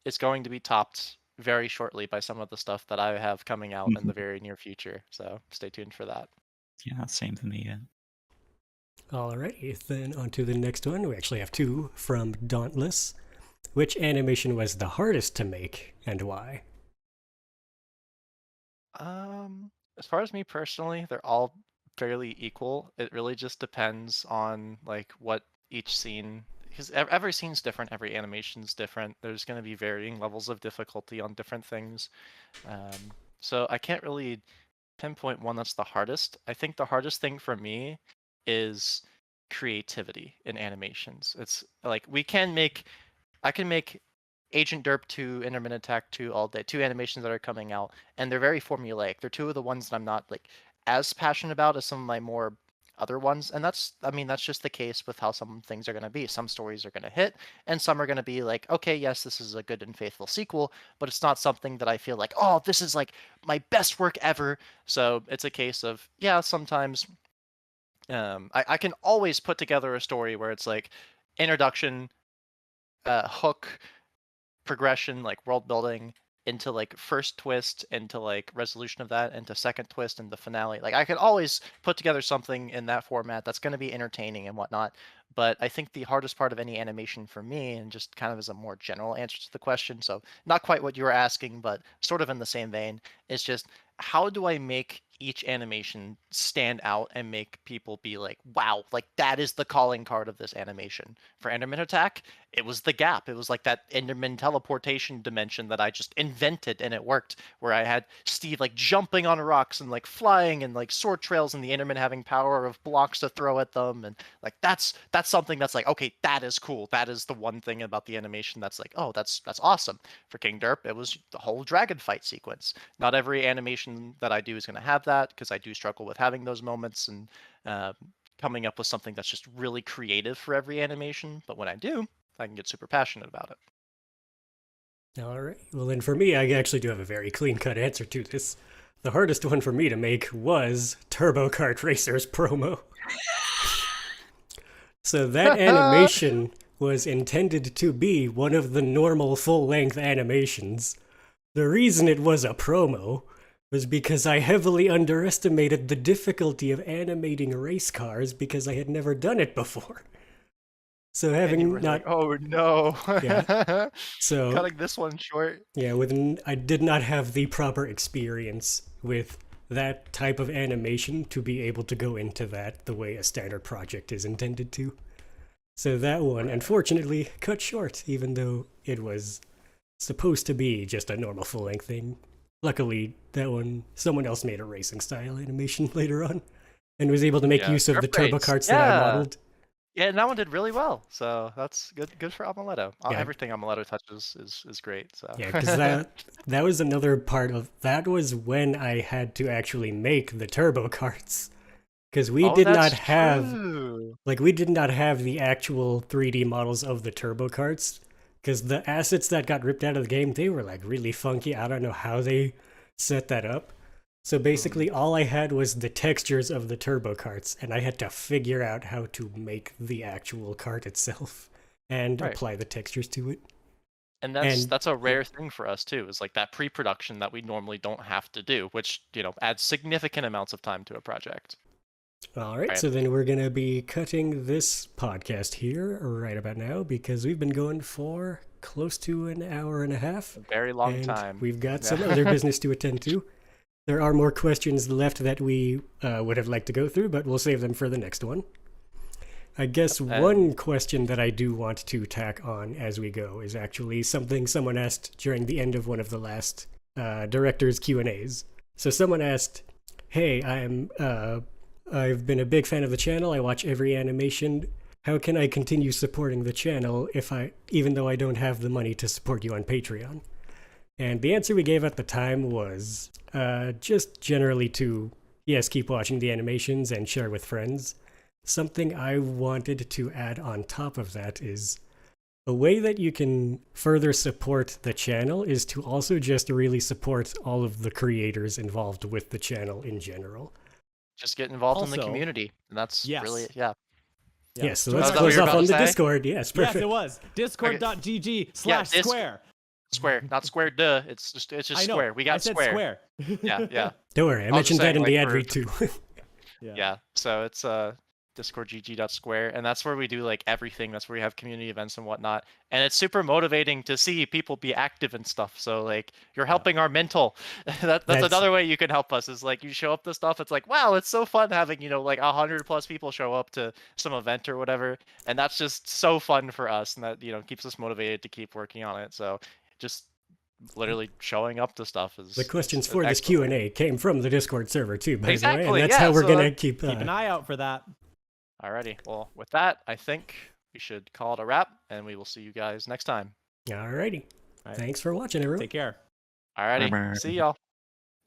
it's going to be topped very shortly by some of the stuff that I have coming out in the very near future. So stay tuned for that. Yeah, same for me. Yeah. Alrighty, then on to the next one. We actually have two from Dauntless. Which animation was the hardest to make, and why? As far as me personally, they're all fairly equal. It really just depends on like what each scene, because every scene's different, every animation's different. There's going to be varying levels of difficulty on different things. So I can't really pinpoint one that's the hardest. I think the hardest thing for me is creativity in animations. It's like I can make Agent Derp 2, Intermittent Attack 2 all day, two animations that are coming out, and they're very formulaic. They're two of the ones that I'm not like as passionate about as some of my more other ones, and that's just the case with how some things are going to be. Some stories are going to hit, and some are going to be like, okay, yes, this is a good and faithful sequel, but it's not something that I feel like, oh, this is like my best work ever. So it's a case of, yeah, sometimes I can always put together a story where it's like introduction, hook, progression, like world building, into like first twist, into like resolution of that, into second twist, and the finale. Like I could always put together something in that format that's going to be entertaining and whatnot. But I think the hardest part of any animation for me, and just kind of as a more general answer to the question, so not quite what you were asking, but sort of in the same vein, is just how do I make each animation stand out and make people be like, wow, like that is the calling card of this animation. For Enderman Attack, it was the gap. It was like that Enderman teleportation dimension that I just invented and it worked, where I had Steve like jumping on rocks and like flying and like sword trails, and the Enderman having power of blocks to throw at them. And like that's something that's like, okay, that is cool. That is the one thing about the animation that's like, oh, that's awesome. For King Derp, it was the whole dragon fight sequence. Not every animation that I do is going to have that, because I do struggle with having those moments and coming up with something that's just really creative for every animation. But when I do, I can get super passionate about it. All right. Well, then for me, I actually do have a very clean-cut answer to this. The hardest one for me to make was Turbo Kart Racers promo. So that animation was intended to be one of the normal full-length animations. The reason it was a promo was because I heavily underestimated the difficulty of animating race cars because I had never done it before. So having not, like, oh no, yeah, so cutting this one short. Yeah, I did not have the proper experience with that type of animation to be able to go into that the way a standard project is intended to. So that one, unfortunately, cut short, even though it was supposed to be just a normal full-length thing. Luckily, that one, someone else made a racing style animation later on and was able to make use of the turbo carts that I modeled. Yeah, and that one did really well. So that's good for Amaletto. Yeah. Everything Amaletto touches is great. So yeah, because that was another part of that was when I had to actually make the turbo carts. Because we did not have the actual 3D models of the turbo carts. Because the assets that got ripped out of the game, they were like really funky. I don't know how they set that up. So basically all I had was the textures of the turbo carts, and I had to figure out how to make the actual cart itself and apply the textures to it. And that's a rare thing for us too, is like that pre-production that we normally don't have to do, which, adds significant amounts of time to a project. All right, so then we're going to be cutting this podcast here right about now because we've been going for close to an hour and a half. A very long time. We've got some other business to attend to. There are more questions left that we would have liked to go through, but we'll save them for the next one. I guess one question that I do want to tack on as we go is actually something someone asked during the end of one of the last director's Q&As. So someone asked, hey, I've been a big fan of the channel. I watch every animation. how can I continue supporting the channel even though I don't have the money to support you on Patreon? And the answer we gave at the time was just generally to, yes, keep watching the animations and share with friends. Something I wanted to add on top of that is a way that you can further support the channel is to also just really support all of the creators involved with the channel in general. Just get involved in the Also- community, and that's Yes. really yeah. Yes, so Join let's our that what close you were off about on to the say? Discord. Yes, perfect. Yes, it was. Discord.gg/square. Square, not square. Duh. It's just I know. square. We got I said square. Yeah, yeah. Don't worry, I I was just mentioned that saying, in the like, ad for- read too. Yeah. So it's discordgg.square, and that's where we do like everything. That's where we have community events and whatnot, and it's super motivating to see people be active and stuff. So like you're helping our mental. That's another way you can help us is like you show up to stuff. It's like wow, it's so fun having like 100+ people show up to some event or whatever, and that's just so fun for us, and that keeps us motivated to keep working on it. So just literally showing up to stuff is The questions is for this excellent. Q&A came from the Discord server too, by the way, Exactly, and that's yeah, how we're so gonna that- keep. Keep an eye out for that. Alrighty. Well, with that, I think we should call it a wrap, and we will see you guys next time. Alrighty. All right. Thanks for watching, everyone. Take care. Alrighty. Bye-bye. See y'all.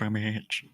Bye, Mitch.